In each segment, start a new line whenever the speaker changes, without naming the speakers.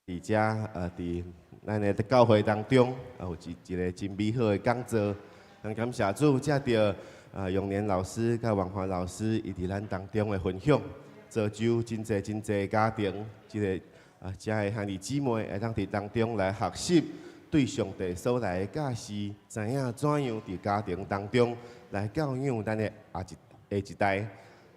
伫遮伫咱的教会当中，有一个真美好的讲座。咱感谢主，借着永年老师甲王华老师，伊伫咱当中的分享，造就真侪家庭，即个遮的兄弟姊妹会当伫当中来学习对上帝所来的教示，知影怎样伫家庭当中来教养咱的下一代。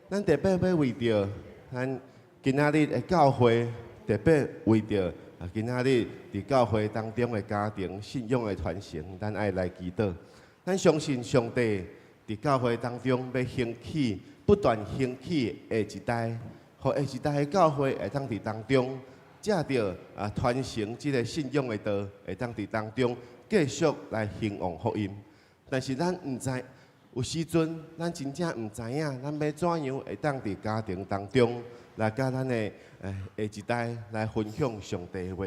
咱特别要为着咱今仔日的教会，特别为着今仔日伫教会当中的家庭信仰的传承，咱爱来祈祷。咱相信上帝伫教会当中要兴起，不断兴起下一代，互下一代的教会会当伫当中，借着传承即个信仰的道，会当伫当中继续来兴旺福音。但是咱毋知。有时阵，咱真正毋知影，咱要怎样会当伫家庭当中来甲咱的下一代来分享上帝的话。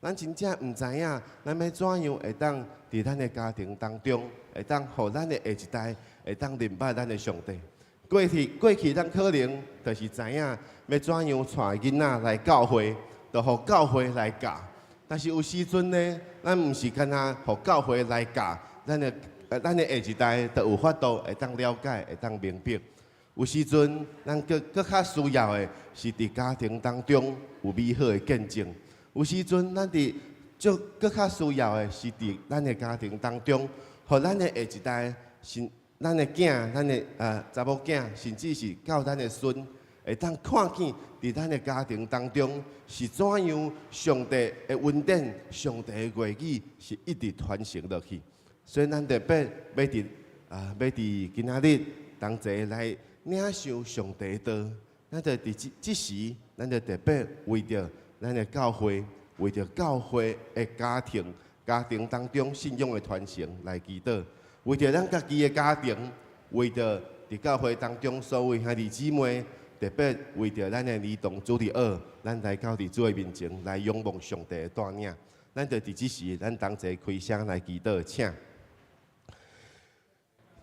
咱真正毋知影，咱要怎样会当伫咱的家庭当中，会当互咱的下一代会当明白咱的上帝。过去咱可能就是知影要怎样带囡仔来教会，就互教会来教。但是有时阵呢，咱毋是干那互教会来教，咱的下一代就有法度会当了解，会当明白。有时阵，咱更较需要的是伫家庭当中有美好的见证。有时阵，咱更较需要的是伫咱的家庭当中，互咱的下一代，咱的囝、咱的查某囝，甚至是到咱的孙，会当看见伫咱的家庭当中是怎样上帝的恩典、上帝的话语是一直传承落去。所以咱特别要伫今仔日同齐来领受上帝的道，咱就伫即时，咱就特别为着咱的教会，为着教会的家庭当中信仰的传承来祈祷，为着咱家己的家庭，为着伫教会当中所有兄弟姊妹，特别为着咱的儿童主日学，咱来到伫主的面前来仰望上帝的带领，咱就伫即时，咱同齐开声来祈祷，请。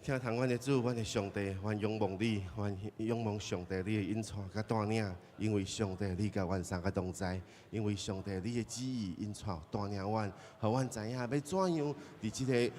听从阮的主，阮的上帝，阮仰望你，阮仰望上帝你的引带甲带领，因为上帝你甲阮三个同在，因为上帝你的旨意引带带领阮，互阮知影要怎样伫即个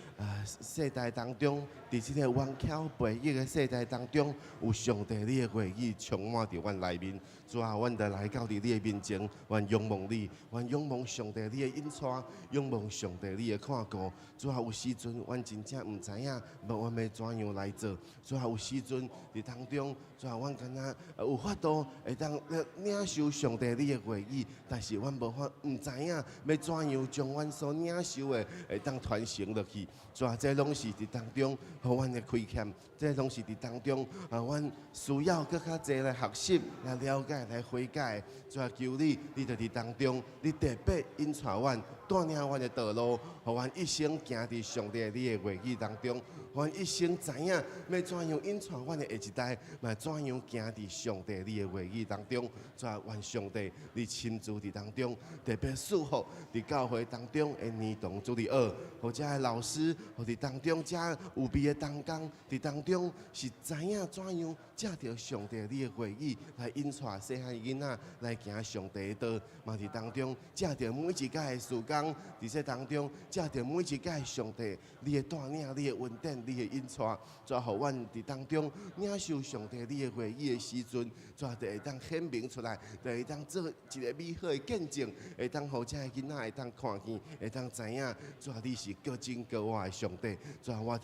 世代当中，伫即个弯巧背逆的世代当中，有上帝你的话语充满伫阮内面。主啊，阮就来到伫你的面前，阮仰望你，阮仰望上帝你的引带，仰望上帝你的看顾。主啊，有时阵阮真正毋知影，阮要怎样来做。主啊，有时阵伫当中，主啊，阮敢若有法度会当领受上帝你的话语，但是阮毋知影要怎样将阮所领受的会当传承落去。主啊，这拢是伫当中互阮的亏欠，这拢是伫当中阮需要更较侪来学习、来了解、来悔改。主啊，求你就伫当中，你特别引带阮、带领阮的道路，互阮一生行伫上帝你的话语当中。阮一生知影要怎样引带阮的下一代，嘛怎样行伫上帝你的话语当中。主啊，愿上帝你亲自伫当中，特别祝福伫教会当中的儿童主日学，或者的老师，或伫当中遮有备的同工，伫当中是知影怎样借着上帝你的话语来引带细汉囡仔来行上帝的道，嘛伫当中借着每一届的事工，伫这当中借着每一届的上帝你的带领、你的恩典。你的引带，怎互阮伫当中领受上帝你的话语的时阵，怎就会当显明出来，就会当做一个美好的见证，会当互这囡仔会当看见，会当知影，怎你是各真各活的上帝，怎阮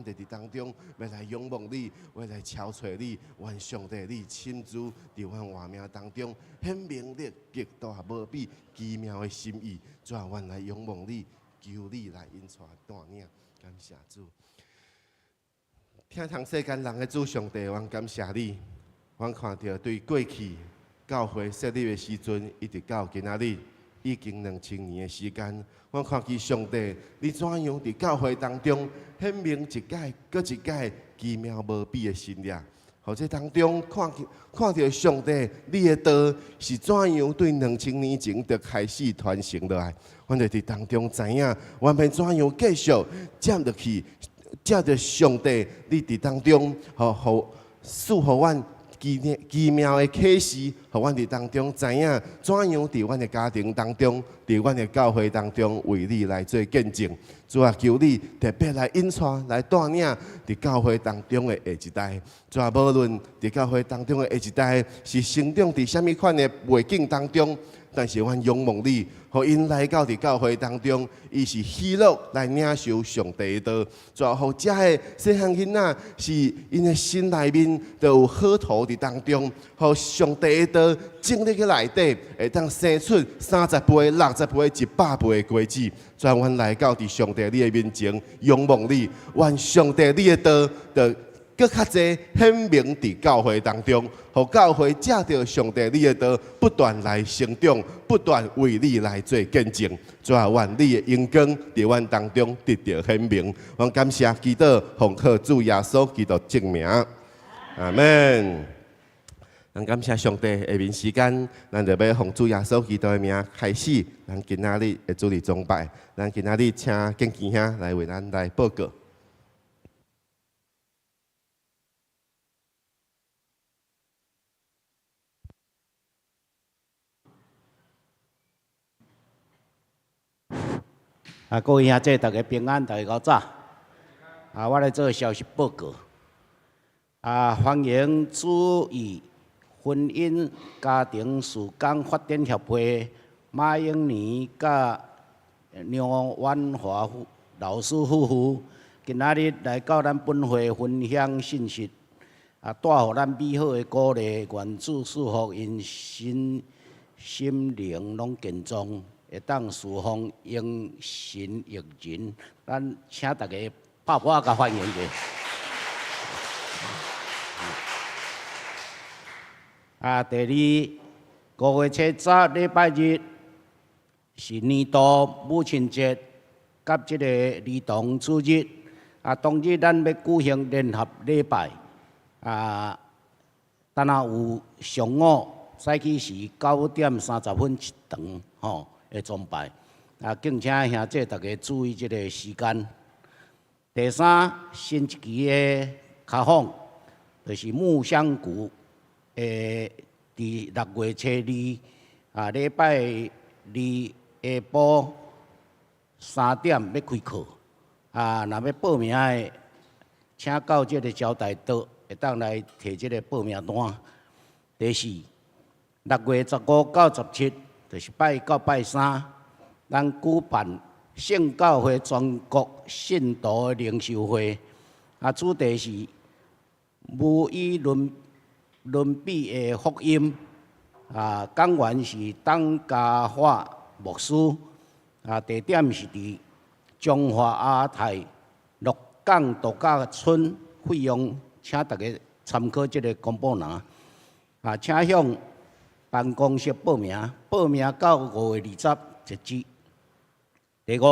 就伫当中要来仰望你，要来敲找你，愿上帝你亲自伫阮画面当中显明你极大无比奇妙的心意，怎阮来仰望你，求你来引带带领，感谢主。听从世间人的主上帝，阮感谢你。阮看到对过去教会设立的时阵，一直到今仔日，已经2000年的时间。阮看见上帝，你怎样伫教会当中显明一届搁一届奇妙无比的心力，或者当中看到上帝，你的道是怎样对2000年前就开始传承落来。阮就伫当中知影，阮要怎样继续接落去。借着上帝，你伫当中，赐予阮奇妙的启示，互阮伫当中知影怎样伫阮的家庭当中，伫阮的教会当中为你来做见证。主啊，求你特别来引带、来带领伫教会当中的下一代。主啊，无论伫教会当中的下一代是生长伫什么款的背景当中，但是阮仰望你，互因来到伫教会当中，伊是喜乐来领受上帝的道。主啊，互遮个细汉囡仔是因的心内面都有好土伫当中，互上帝的道种入去内底，会当生出30倍、60倍、100倍的果子。主啊，阮来到伫上帝你的面前，仰望你，愿上帝你的道的。搁较侪显明伫教会当中，互教会借着上帝你的道不断来成长，不断为你来做见证。主啊，愿你的荣光伫阮当中得到显明。阮感谢祈祷，奉靠主耶稣基督正名，阿门。咱感谢上帝下面时间，咱就要奉主耶稣基督的名开始，咱今仔日的主日崇拜。咱今仔日请建基兄来为咱来报告。
各位兄弟，大家平安，大家好早。我来做消息报告。欢迎注意婚姻家庭事工发展协会马英年甲梁婉华老师夫妇，今仔日来到咱本会分享信息，带予咱美好的鼓励，愿主祝福因心灵拢健壮。会当侍奉应神益人，咱请大家拍拍甲欢迎者。第二，5月7日礼拜日是年度母亲节，甲即个儿童主日。当日咱要举行联合礼拜。等下有上午早起是9点30分一堂，吼。的崇拜，敬请兄弟大家注意这个时间。第三，新一期的卡访，就是木香谷，伫6月7日，礼拜二下晡3点要开课。若要报名的，请到这个招待桌，会当来摕这个报名单。第四，6月15到17。就是拜到拜三，咱举办圣教会全国信徒的灵修会，主题是无与伦比的福音，讲员是董家华牧师，地点是伫中华亚太鹿港度假村，费用请大家参考这个公布栏，请向办公室报名，报名到5月20截止。第五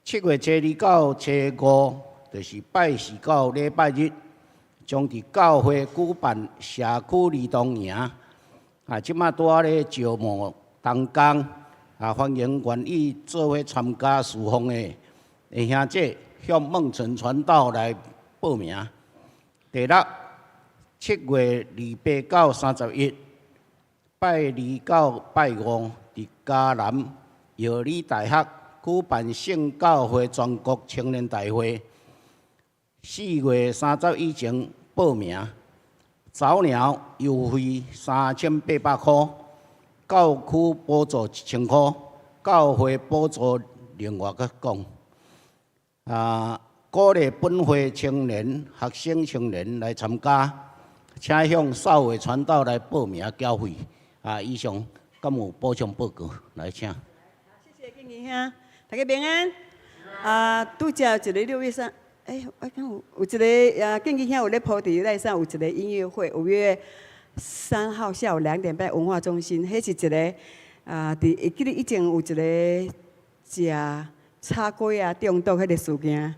，7月7日到7月5，就是拜四到礼拜日，将伫教会举办社区儿童营。即马拄仔咧招募同工，欢迎愿意做伙参加事奉的兄弟向孟村传道来报名。第六，7月28到31。拜2到拜5，伫嘉南药理大学举办圣教会全国青年大会。4月30以前报名，早鸟优惠3800块，教区补助1000块，教会补助另外个讲。鼓励本会青年、学生青年来参加，请向少伟传道来报名缴费。以上敢有补充报告，来请。
谢谢建基兄，大家平安。拄则有一个6月3，我看有一个建基兄有咧铺伫内上有一个音乐会，5月3号下午2点半文化中心，迄是一个伫会记得以前有一个食叉龟中毒迄个事件，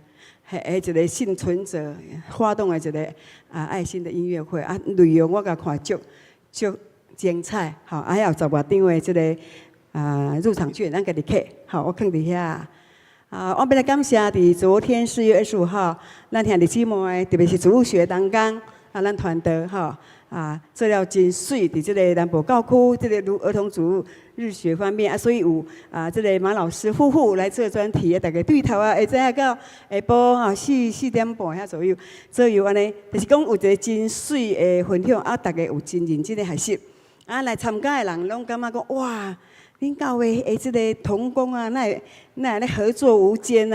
迄一个幸存者发动的一个爱心的音乐会内容我甲看足精彩，好，还有10外张的这个入场券，咱家己摕，好，我放伫遐。我要来感谢伫昨天4月25号，咱兄弟姊妹，特别是主日学同工，咱团队吼，做了真水，伫即个南部教区，即个如儿童主日日学方面所以有即个马老师夫妇来做专题大家对头会知影到下晡4点半遐左右安尼，就是讲有一个真水的分享大家有真认真的学习来参加的人拢感觉讲哇！恁教会即个同工那会咧合作无间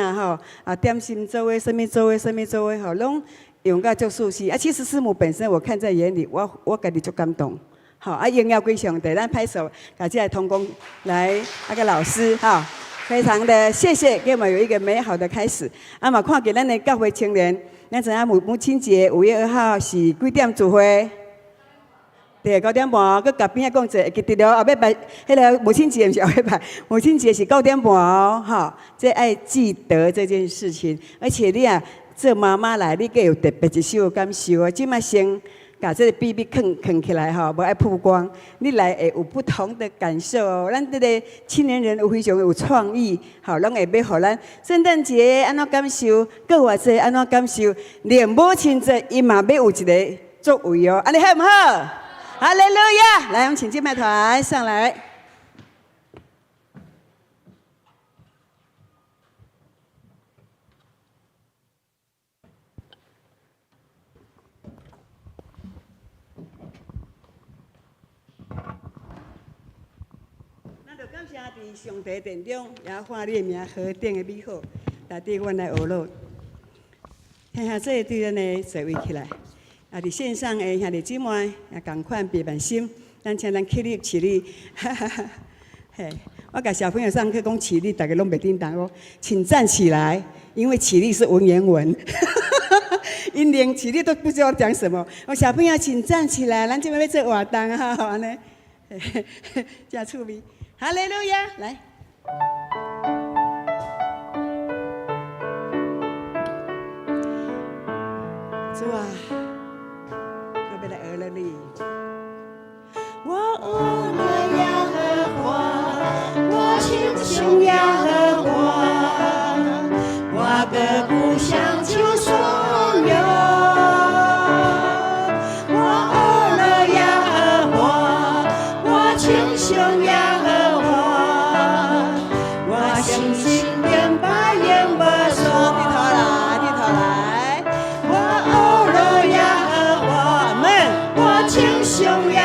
点心做伙，什么做伙拢用到足舒适其实师母本身我看在眼里，我家己足感动。荣耀归上帝，咱拍手，感谢同工来个老师非常的谢谢，给我们有一个美好的开始。嘛看见咱的教会青年，咱知影母亲节5月2号是几点聚会？对，9点半，佮甲边仔讲者，记得了，后尾拜，迄个母亲节毋是后尾拜，母亲节是9点半这爱记得这件事情，而且你做妈妈来，你计有特别一首感受即摆先把这个 BB 藏起来无爱曝光，你来会有不同的感受咱这个青年人有非常有创意，拢会要互咱圣诞节安怎感受，各偌济安怎感受，连母亲节伊嘛要有一个作为安尼好唔好？哈利路亚！来，我们请敬拜团上来。咱就感谢伫上帝殿中，也看你的名何等的美好，来对阮来学乐。听下这对咱的座位起来。伫线上的兄弟姊妹也共款别万心，咱请咱起立起立，嘿，我甲小朋友上课讲起立，大家拢袂叮当哦，请站起来，因为起立是文言文，因连起立都不知道讲什么。小朋友请站起来，咱这边要做活动安尼，真趣味。哈利路亚，来。主啊。我饿了耶和华，我心胸耶和华，我的故乡就所有。我饿了耶和华，我心胸耶和华，我心心连把眼不说。低头来，我饿了耶和华，们，我心胸耶。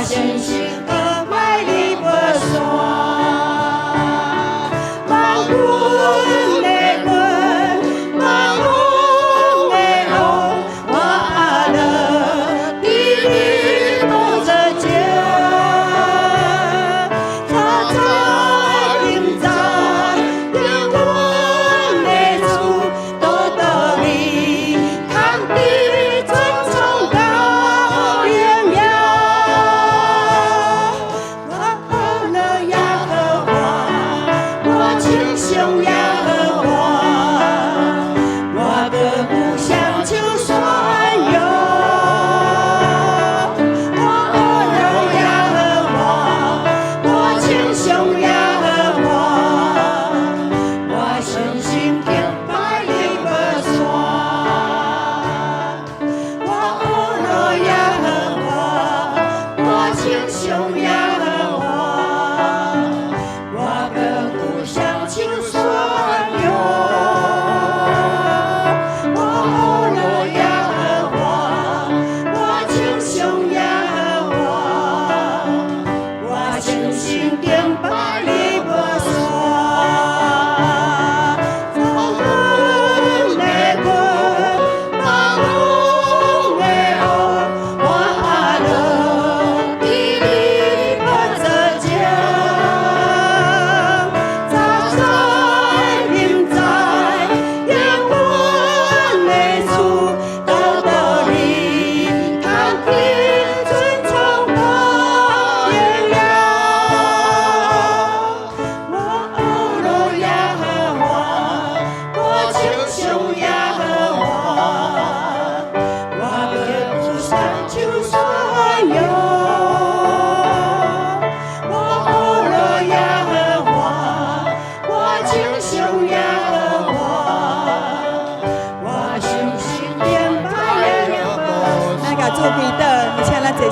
心心和怀里不说。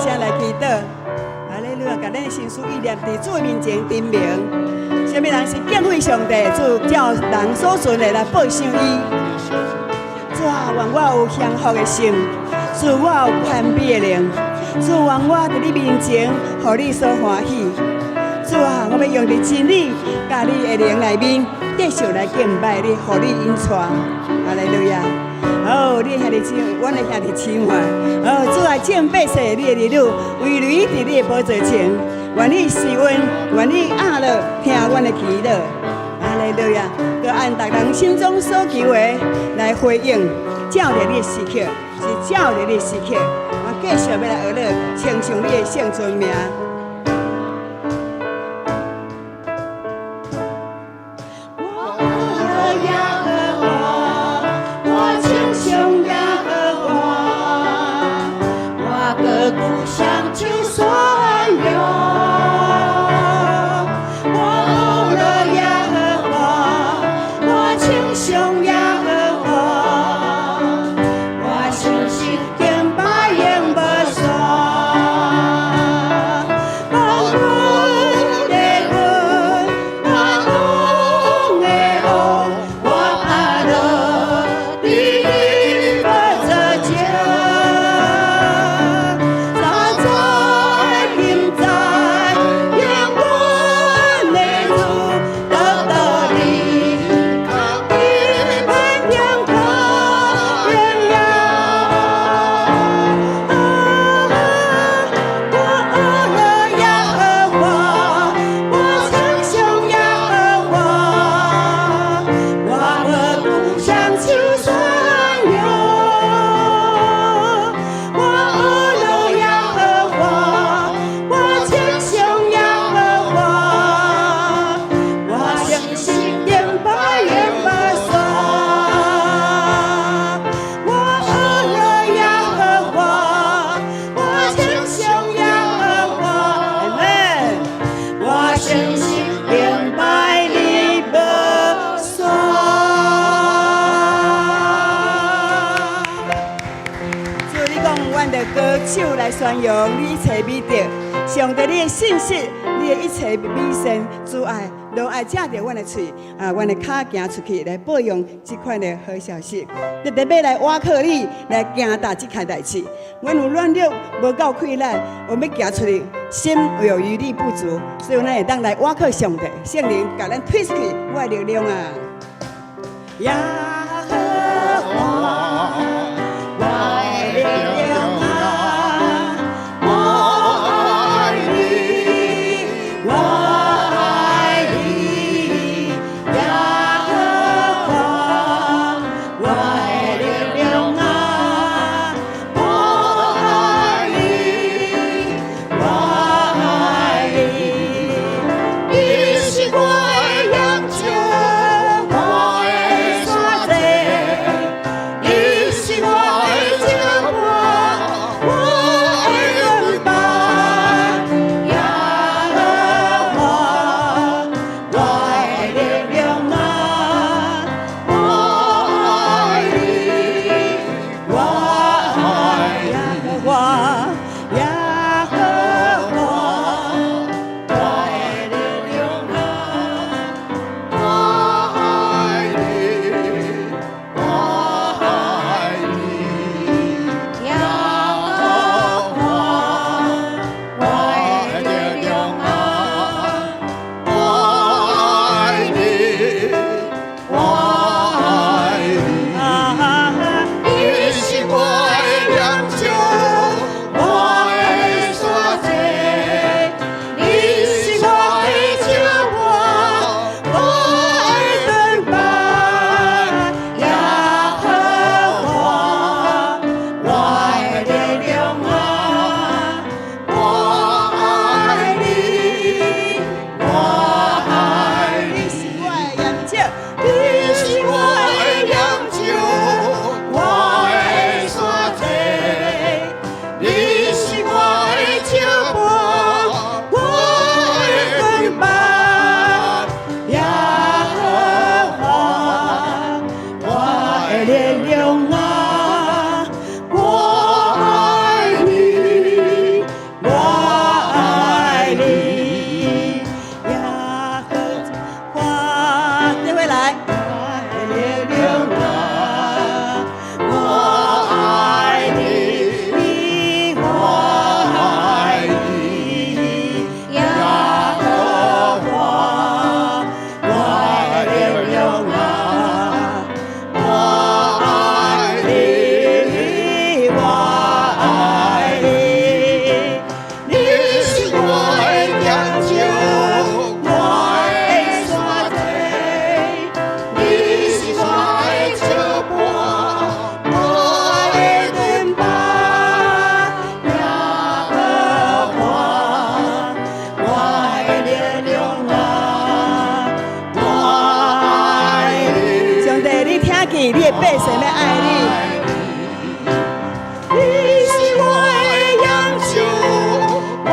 声来祈祷。哈利路亚，把咱的心思意念伫主面前陈明。什么人是敬畏上帝，主叫人所存的来报赏伊。主啊，愿我有享福的心，主我有谦卑的灵，主愿我伫你面前，互你所欢喜。主啊，我要用伫真理，甲你的灵内面，继续来敬拜你，互你引带。哈利路亚。哦，你兄弟姊妹，阮的兄弟姊妹，哦，主啊，敬拜谢你的儿女，为你伫你的宝座前，愿你施恩，愿你阿乐，听阮的祈祷。哈利路亚，要按逐人心中所求的来回应，照着你的时刻，是照着你的时刻，我继续要来学乐，称颂你的圣尊名。手来宣扬你一切美德，上帝你的信息，你的一切美善、主爱，都爱借着阮的嘴阮的脚行出去来报用这款的好消息。特别要来挖靠你，来行大这件代志。阮有软弱，无够困难，我们行出去，心有余力不足，所以咱会当来挖靠上帝，圣灵把咱推出去，我的力量啊！呀和华，我的力量啊！
我的
啊，我爱你。上帝，你听见你的百姓要爱你。你是我的阳柱，我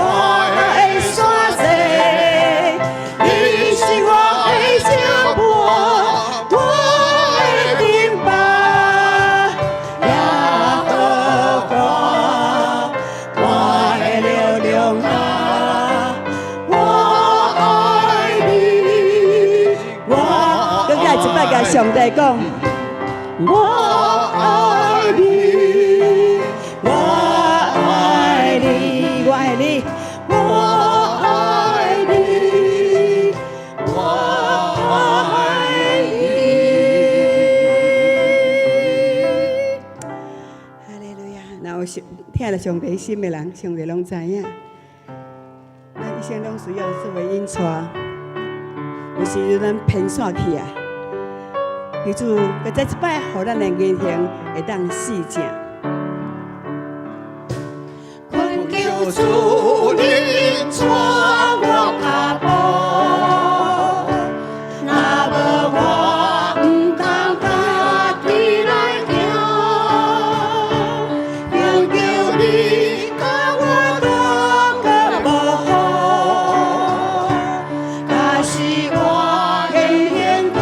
的山石，你是我的小伴，我的顶巴，耶和华，我的力量啊，我爱你。我，搁再一摆甲上帝讲，我爱你。我爱你，我爱你，我爱你，我爱你。哈利路亚！那有听了上帝心的人，上帝拢知影，咱一生拢需要作为引带，有时咱偏散去啊。求主，搁再一摆，互咱的言行会当细正。求主你带我脚步，若无我不敢家己来行。求求你甲我多个保护，假使我偏偏偏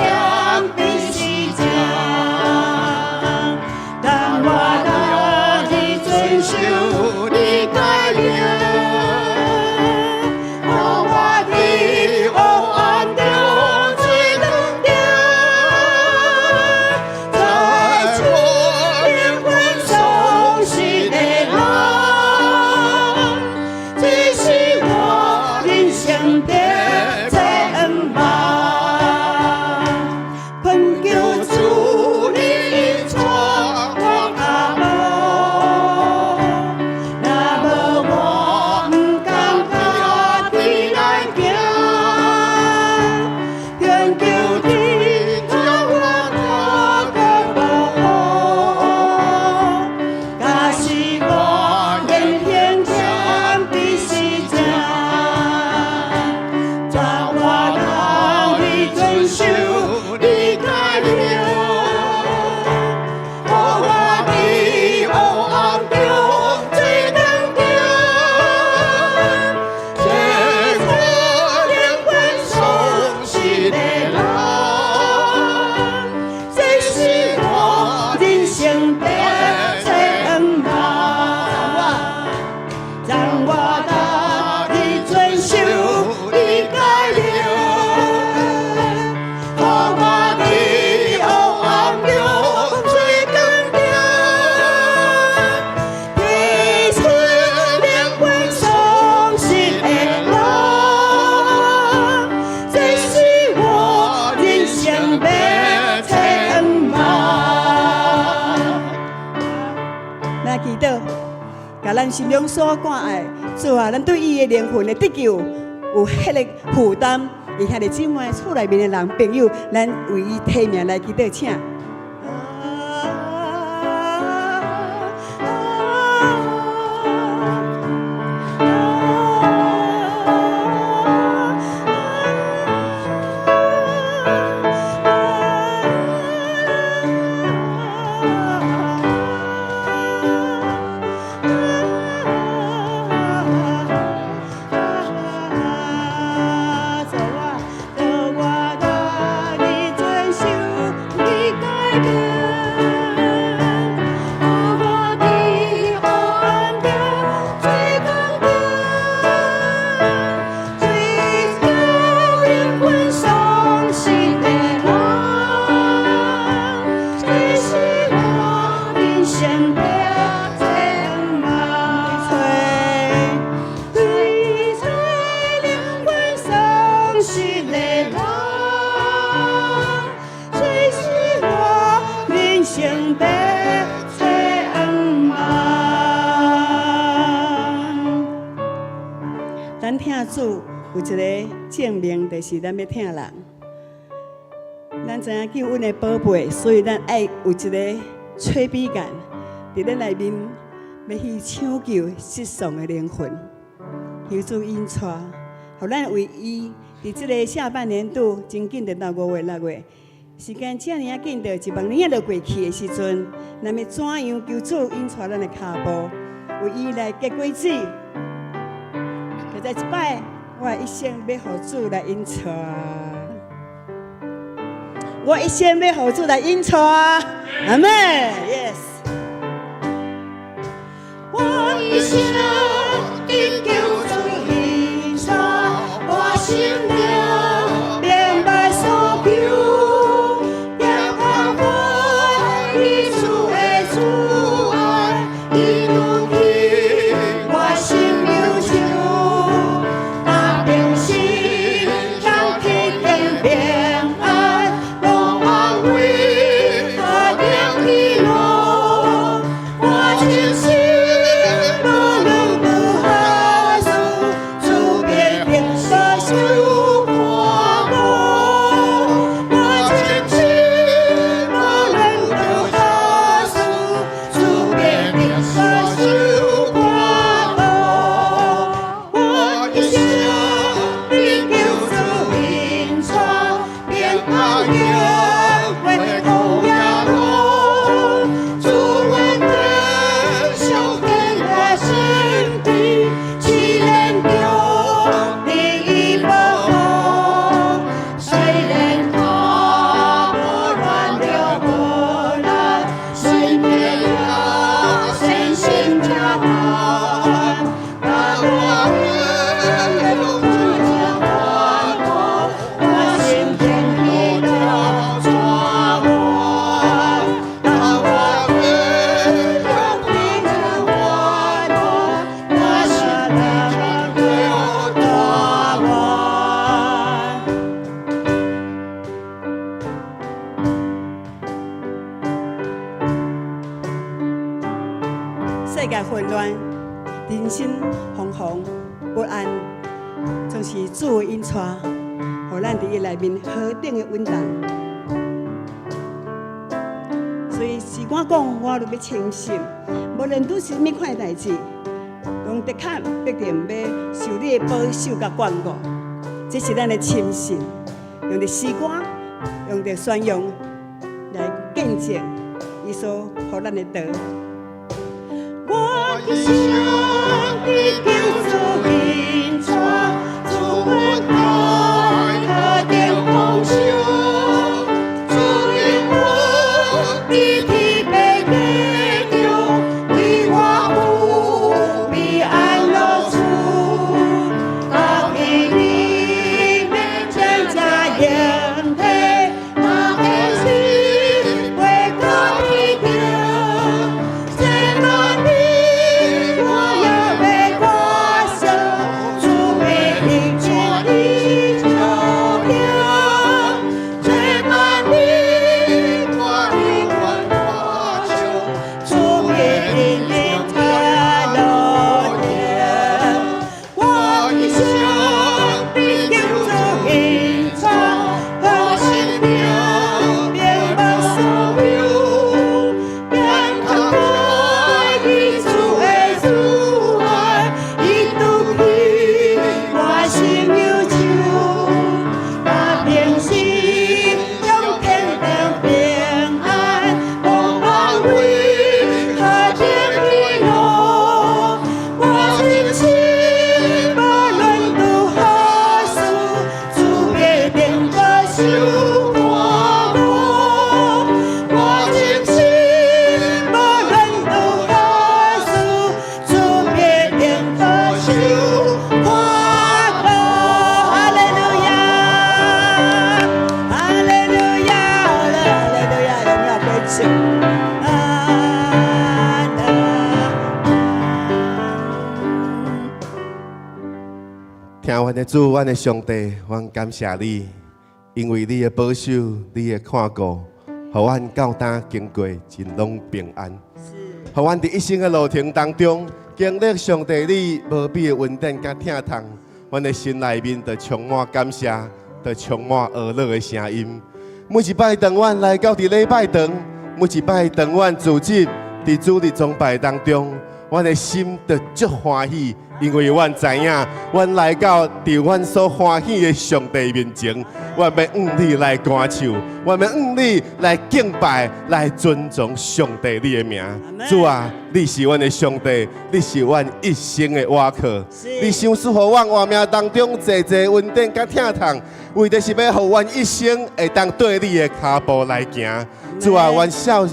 必须讲，但我当你遵守你该领。甲咱心中所挂爱，主啊，咱对伊的灵魂的得救有迄个负担，伊兄弟姊妹厝内面的人朋友，咱为伊提名来祈祷，请。咱听主有一个证明，就是咱要听人。咱知影救阮的宝贝，所以咱爱有一个催逼感，伫咱内面要去抢救失丧的灵魂。求主引带，互咱为伊伫即个下半年度，真紧就到5月、6月，时间遮尔啊紧，就一万年啊就过去的时阵，咱要怎样求主引带咱的脚步，为伊来结果子？就在一摆，我一生要予主来引带，我一生要予主来引带，阿妹 ，yes。我一生的求主引带，我心灵明白所求，也看我伊主的主爱，伊如去我心忧愁，我平心向天天平安，无安慰，和平喜乐，我真心。世界混乱，人心惶惶不安，总是主的引带，互咱伫伊内面何等的稳当。所以是我讲，我都要清醒，无论拄是咩款代志，用得看必定要受你的保守甲眷顾。这是咱的清醒，用着诗歌，用着宣扬来见证伊所互咱的道。我一生的求主引带，主恩爱何等丰收，主因我的疲惫得着，为我福必安乐处，到伊里面增加眼泪，我的心为他一定，这么你。
听阮的主，阮的上帝，阮感谢你，因为你的保守，你的看顾，互阮到今经过真拢平安。互阮伫一生的路程当中，经历上帝你无比的稳定甲疼痛，阮的心内面就充满感谢，就充满喜乐的声音。每一摆当阮来到伫礼拜堂，每一摆当阮自己伫主日崇拜当中，阮的心就足欢喜，因为阮知影，阮来到伫阮所欢喜的上帝面前，阮要用你来歌唱，阮要用你来敬拜，来尊重上帝你的名。主啊，你是阮的上帝，你是阮一生的倚靠。你想赐予阮活命当中济济稳定甲疼痛，为的是要互阮一生会当对你的脚步来行。主啊，阮少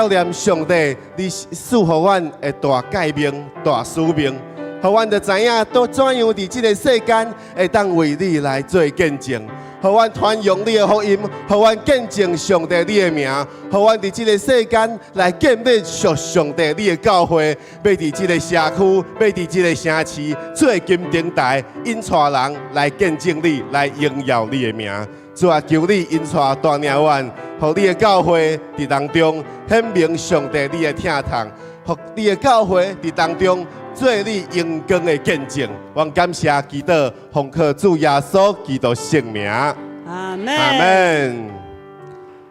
念上帝，你赐予阮的大诫命、大使命。互阮就知影，都怎样伫即个世间会当为你来做见证，互阮传扬你的福音，互阮见证上帝你的名，互阮伫即个世间来建立属上帝你的教会，要伫即个社区，要伫即个城市做金灯台，引带人来见证你，来荣耀你的名。主啊，求你引带大领阮，互你的教会伫当中显明上帝你的疼痛，互你的教会伫当中。做你荣光的见证，我感谢祈祷，奉靠主耶稣基督圣名。
阿门。
阿门。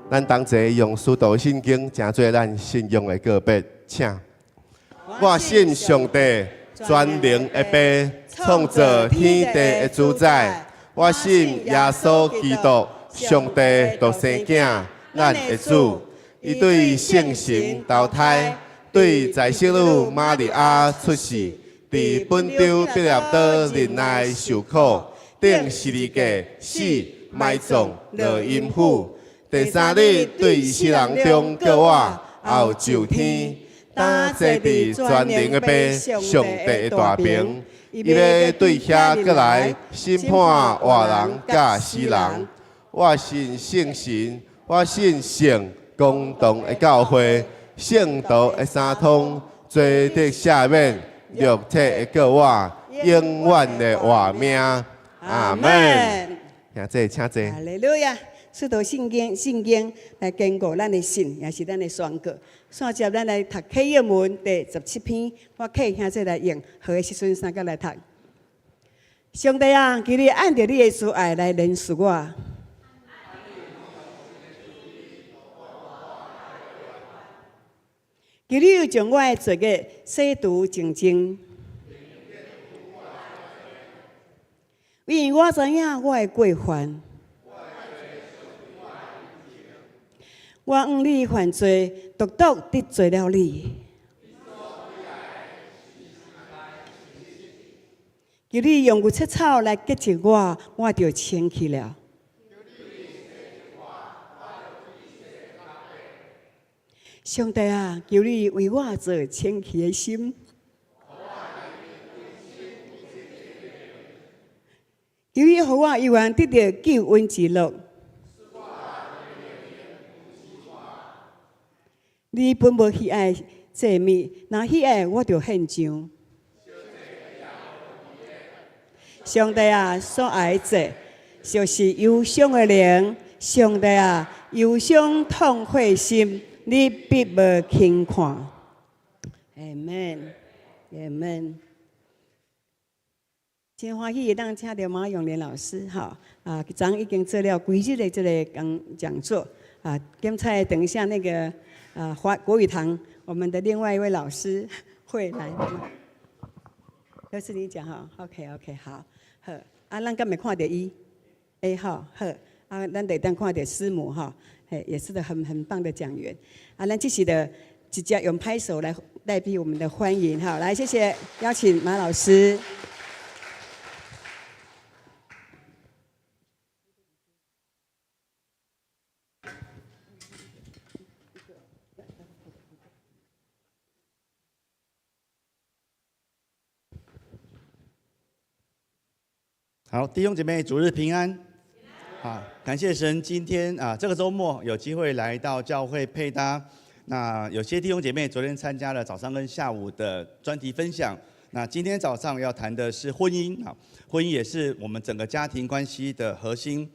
咱同齐用使徒信经，成做咱信仰的告别，请。我信上帝，全能的爸，创造天地的主宰。我信耶稣基督，上帝独生囝，咱的主，伊对圣神投胎。对在生女玛利亚出世，伫本州毕业岛忍耐受苦，顶十字架死埋葬落阴府。第三日对伊世人中叫我后就天，担坐伫全能的爸上帝的大屏，伊要对遐过来审判活人甲死人。我信圣神，我信圣公堂的教会。圣道的三通，罪得赦免，肉体的救我，永远的活命。阿门。请坐，请坐。
哈利路亚！使徒圣经来坚固咱的信，也是咱的宣告。线接咱来读启示文第17篇，我启兄弟来用，和时阵三个来读。上帝啊，求你按着你的慈爱来怜恤我。求你又将我的罪孽洗除净净，因为我知影我的过犯，我因你犯罪，独得罪了你。求你用牛切草来洁净我，我就清气了。上帝啊，求你为我做清气的心，求你予我永远得到救恩之乐。你本无喜爱祭物，若喜爱我就献上。上帝啊，所爱的祭，就是忧伤的灵。上帝啊，忧伤痛悔心。你必无轻看，阿门，阿门。真欢喜当请到马永莲老师，哈昨已经做了几日的这个讲座啊。刚才等一下那个国语堂，我们的另外一位老师会来，都是你讲哈。OK， 好，好咱敢没看到伊？好，咱得当看到师母哈。也是个很棒的讲员啊！咱这时的直接用拍手来代替我们的欢迎哈，来谢谢，邀请马老师。
好，弟兄姐妹，主日平安。好，感谢神，今天这个周末有机会来到教会配搭。那有些弟兄姐妹昨天参加了早上跟下午的专题分享。那今天早上要谈的是婚姻啊，婚姻也是我们整个家庭关系的核心。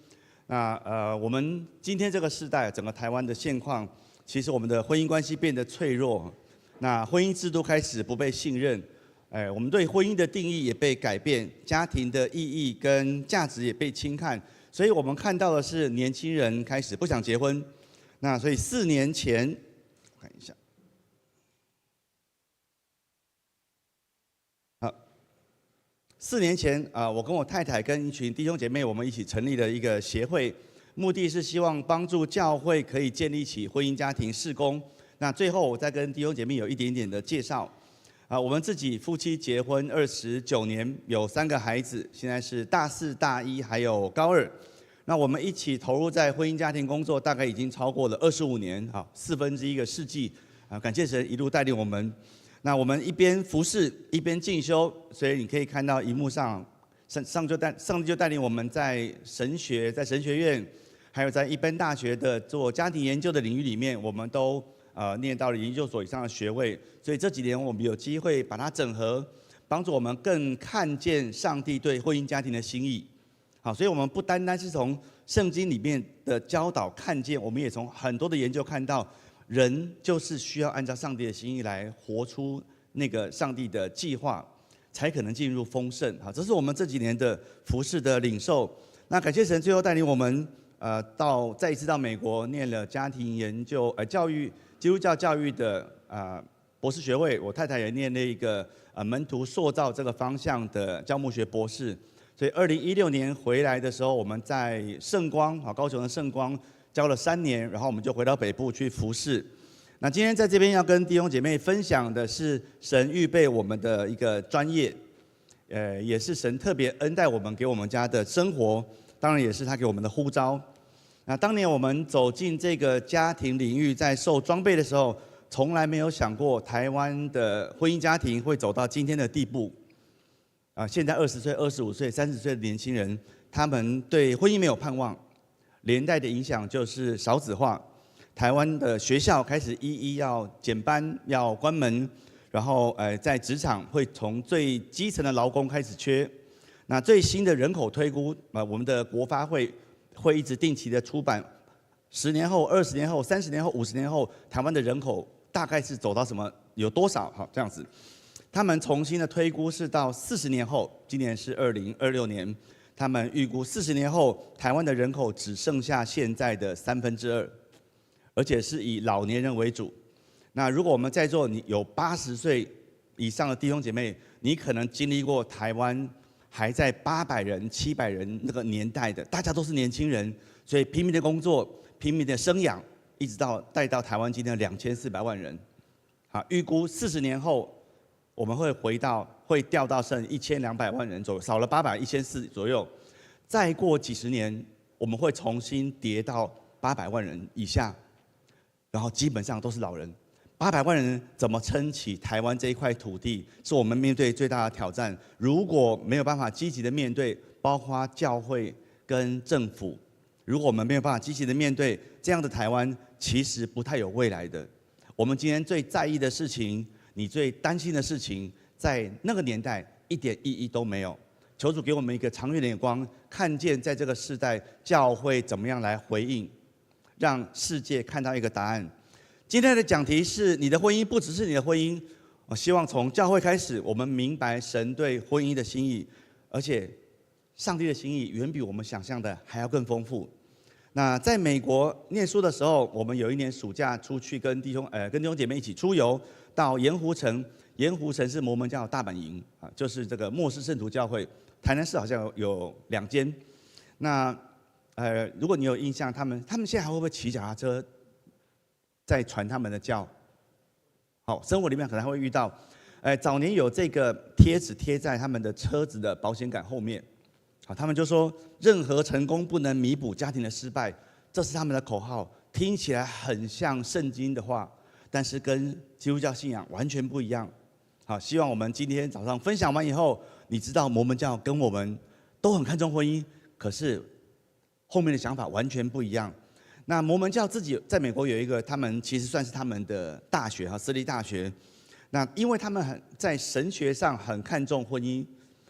那我们今天这个时代，整个台湾的现况，其实我们的婚姻关系变得脆弱。那婚姻制度开始不被信任。我们对婚姻的定义也被改变，家庭的意义跟价值也被轻看。所以我们看到的是年轻人开始不想结婚，那所以4年前，我看一下，好4年前我跟我太太跟一群弟兄姐妹，我们一起成立了一个协会，目的是希望帮助教会可以建立起婚姻家庭事工。那最后我再跟弟兄姐妹有一点点的介绍。我们自己夫妻结婚29年，有3个孩子，现在是大4、大1，还有高2。那我们一起投入在婚姻家庭工作，大概已经超过了25年，1/4个世纪。感谢神一路带领我们。那我们一边服侍一边进修，所以你可以看到荧幕上，上帝就带领我们在神学院，还有在一般大学的做家庭研究的领域里面，我们都念到了研究所以上的学位。所以这几年我们有机会把它整合，帮助我们更看见上帝对婚姻家庭的心意。好，所以我们不单单是从圣经里面的教导看见，我们也从很多的研究看到。人就是需要按照上帝的心意来活出那个上帝的计划，才可能进入丰盛。好，这是我们这几年的服事的领受。那感谢神，最后带领我们再一次到美国念了家庭研究教育基督教教育的博士学位。我太太也念了一个门徒塑造这个方向的教牧学博士。所以2016年回来的时候，我们在圣光高雄的圣光。教了3年，然后我们就回到北部去服侍。那今天在这边要跟弟兄姐妹分享的是神预备我们的一个专业，也是神特别恩待我们给我们家的生活，当然也是他给我们的呼召。那当年我们走进这个家庭领域，在受装备的时候，从来没有想过台湾的婚姻家庭会走到今天的地步。现在20岁、25岁、30岁的年轻人，他们对婚姻没有盼望。连带的影响就是少子化，台湾的学校开始一要减班、要关门，然后在职场会从最基层的劳工开始缺。那最新的人口推估，我们的国发会一直定期的出版，10年后、20年后、30年后、50年后，台湾的人口大概是走到什么有多少？好，这样子，他们重新的推估是到40年后，今年是2026年。他们预估40年后，台湾的人口只剩下现在的2/3，而且是以老年人为主。那如果我们在座你有80岁以上的弟兄姐妹，你可能经历过台湾还在800人、700人那个年代的，大家都是年轻人，所以拼命的工作、拼命的生养，一直到带到台湾今天的2400万人。好，预估40年后，我们会掉到剩1200万人左右，少了800、1400左右。再过几十年，我们会重新跌到800万人以下，然后基本上都是老人。800万人怎么撑起台湾这一块土地，是我们面对最大的挑战。如果没有办法积极的面对，包括教会跟政府，如果我们没有办法积极的面对这样的台湾，其实不太有未来的。我们今天最在意的事情，你最担心的事情，在那个年代一点意义都没有。求主给我们一个长远的眼光，看见在这个世代教会怎么样来回应，让世界看到一个答案。今天的讲题是你的婚姻不只是你的婚姻，我希望从教会开始，我们明白神对婚姻的心意，而且上帝的心意远比我们想象的还要更丰富。那在美国念书的时候，我们有一年暑假出去跟弟兄姐妹一起出游到盐湖城。盐湖城是摩门教大本营就是这个末世圣徒教会。台南市好像有2间。那如果你有印象，他们现在还会不会骑脚踏车在传他们的教？好，生活里面可能还会遇到。早年有这个贴纸贴在他们的车子的保险杆后面。好，他们就说任何成功不能弥补家庭的失败，这是他们的口号，听起来很像圣经的话，但是跟基督教信仰完全不一样。好，希望我们今天早上分享完以后，你知道摩门教跟我们都很看重婚姻，可是后面的想法完全不一样。那摩门教自己在美国有一个，他们其实算是他们的大学私立大学。那因为他们在神学上很看重婚姻，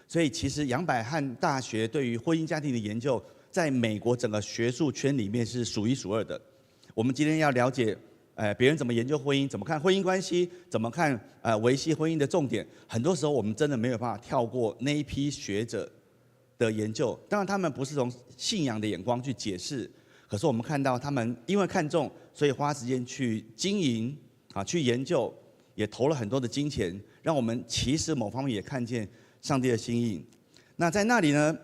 所以其实杨百翰大学对于婚姻家庭的研究，在美国整个学术圈里面是数1数2的。我们今天要了解。别人怎么研究婚姻，怎么看婚姻关系，怎么看维系婚姻的重点，很多时候我们真的没有办法跳过那一批学者的研究。当然，他们不是从信仰的眼光去解释，可是我们看到他们因为看重，所以花时间去经营去研究，也投了很多的金钱，让我们其实某方面也看见上帝的心意。那在那里呢，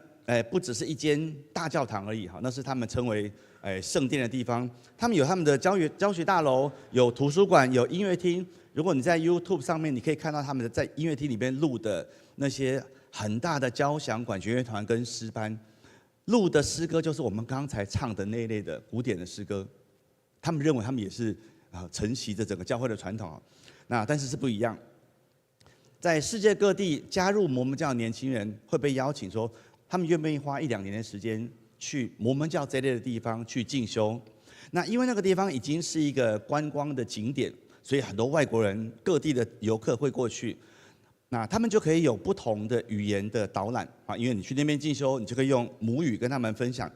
不只是一间大教堂而已哈，那是他们称为圣殿的地方。他们有他们的教学大楼，有图书馆，有音乐厅。如果你在 YouTube 上面，你可以看到他们在音乐厅里面录的那些很大的交响管弦乐团跟诗班，录的诗歌就是我们刚才唱的那一类的古典的诗歌。他们认为他们也是承袭着整个教会的传统，那但是不一样。在世界各地加入摩门教的年轻人会被邀请说，他们愿不愿意花1-2年的时间去摩门教这类的地方去进修？那因为那个地方已经是一个观光的景点，所以很多外国人、各地的游客会过去。那他们就可以有不同的语言的导览啊，因为你去那边进修，你就可以用母语跟他们分享。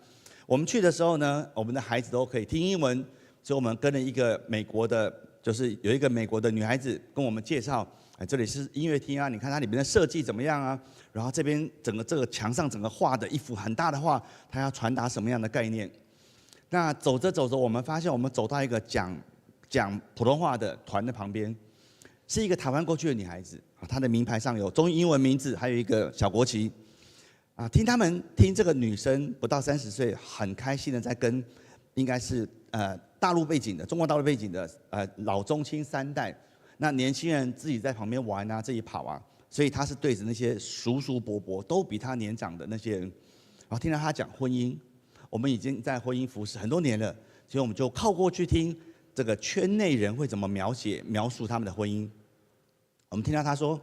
我们去的时候呢，我们的孩子都可以听英文，所以我们跟了一个美国的，就是有一个美国的女孩子跟我们介绍。这里是音乐厅啊，你看它里面的设计怎么样啊？然后这边整个这个墙上整个画的一幅很大的画，它要传达什么样的概念？那走着走着，我们发现我们走到一个讲普通话的团的旁边，是一个台湾过去的女孩子啊，她的名牌上有中英文名字，还有一个小国旗啊。听这个女生不到30岁，很开心的在跟应该是大陆背景的中国大陆背景的老中青3代。那年轻人自己在旁边玩啊，自己跑啊，所以他是对着那些叔叔伯伯都比他年长的那些人，然后听到他讲婚姻，我们已经在婚姻服侍很多年了，所以我们就靠过去听这个圈内人会怎么描述他们的婚姻。我们听到他说：“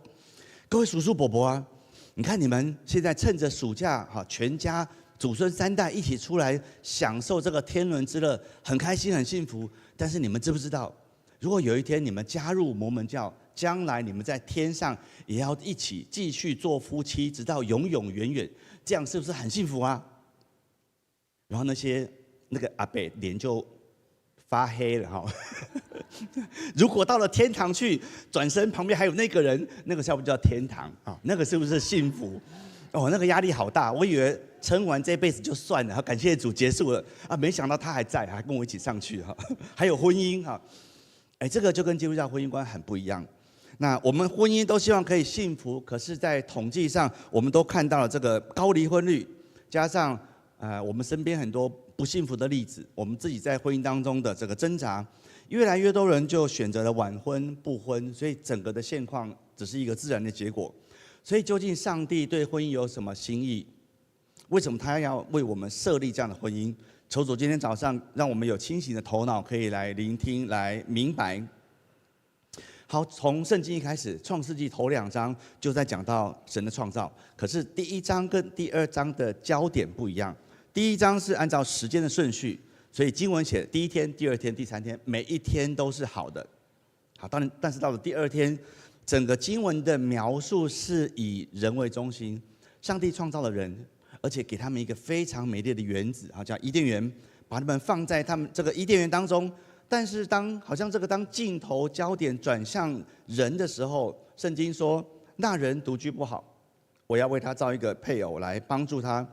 各位叔叔伯伯啊，你看你们现在趁着暑假哈，全家祖孙3代一起出来享受这个天伦之乐，很开心很幸福。但是你们知不知道？”如果有一天你们加入摩门教，将来你们在天上也要一起继续做夫妻，直到永永远远，这样是不是很幸福啊？然后那个阿伯脸就发黑了哈。如果到了天堂去，转身旁边还有那个人，那个叫不叫天堂啊？那个是不是幸福？哦，那个压力好大，我以为撑完这辈子就算了，感谢主结束了啊，没想到他还在，还跟我一起上去哈，还有婚姻哈。这个就跟基督教婚姻观很不一样。那我们婚姻都希望可以幸福，可是，在统计上，我们都看到了这个高离婚率，加上我们身边很多不幸福的例子，我们自己在婚姻当中的这个挣扎，越来越多人就选择了晚婚不婚，所以整个的现况只是一个自然的结果。所以，究竟上帝对婚姻有什么心意？为什么他要为我们设立这样的婚姻？求主今天早上让我们有清醒的头脑，可以来聆听、来明白。好，从圣经一开始，创世纪头2章就在讲到神的创造，可是第1章跟第2章的焦点不一样。第1章是按照时间的顺序，所以经文写第1天、第2天、第3天，每一天都是好的。好，但是到了第2天，整个经文的描述是以人为中心，上帝创造了人。而且给他们一个非常美丽的园子，叫伊甸园，把他们放在他们这个伊甸园当中。但是当镜头焦点转向人的时候，圣经说那人独居不好，我要为他造一个配偶来帮助他。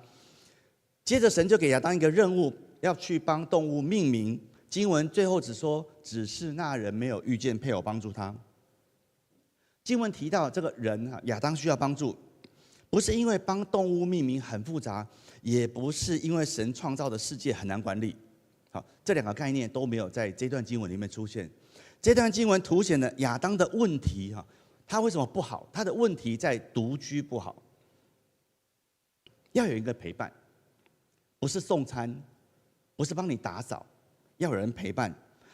接着神就给亚当一个任务，要去帮动物命名。经文最后只说，只是那人没有遇见配偶帮助他。经文提到这个人亚当需要帮助。不是因为帮动物命名很复杂，也不是因为神创造的世界很难管理。好，这2个概念都没有在这段经文里面出现。这段经文凸显了亚当的问题他为什么不好？他的问题在独居不好。要有一个陪伴，不是送餐，不是帮你打扫，要有人陪伴。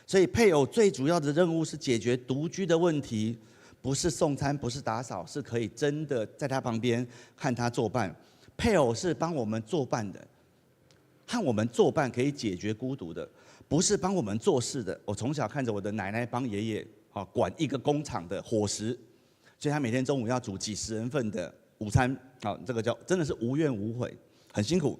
所以配偶最主要的任务是解决独居的问题。不是送餐，不是打扫，是可以真的在他旁边看他作伴。配偶是帮我们作伴的，和我们作伴可以解决孤独的，不是帮我们做事的。我从小看着我的奶奶帮爷爷管一个工厂的伙食，所以他每天中午要煮几10人份的午餐，这个真的是无怨无悔，很辛苦。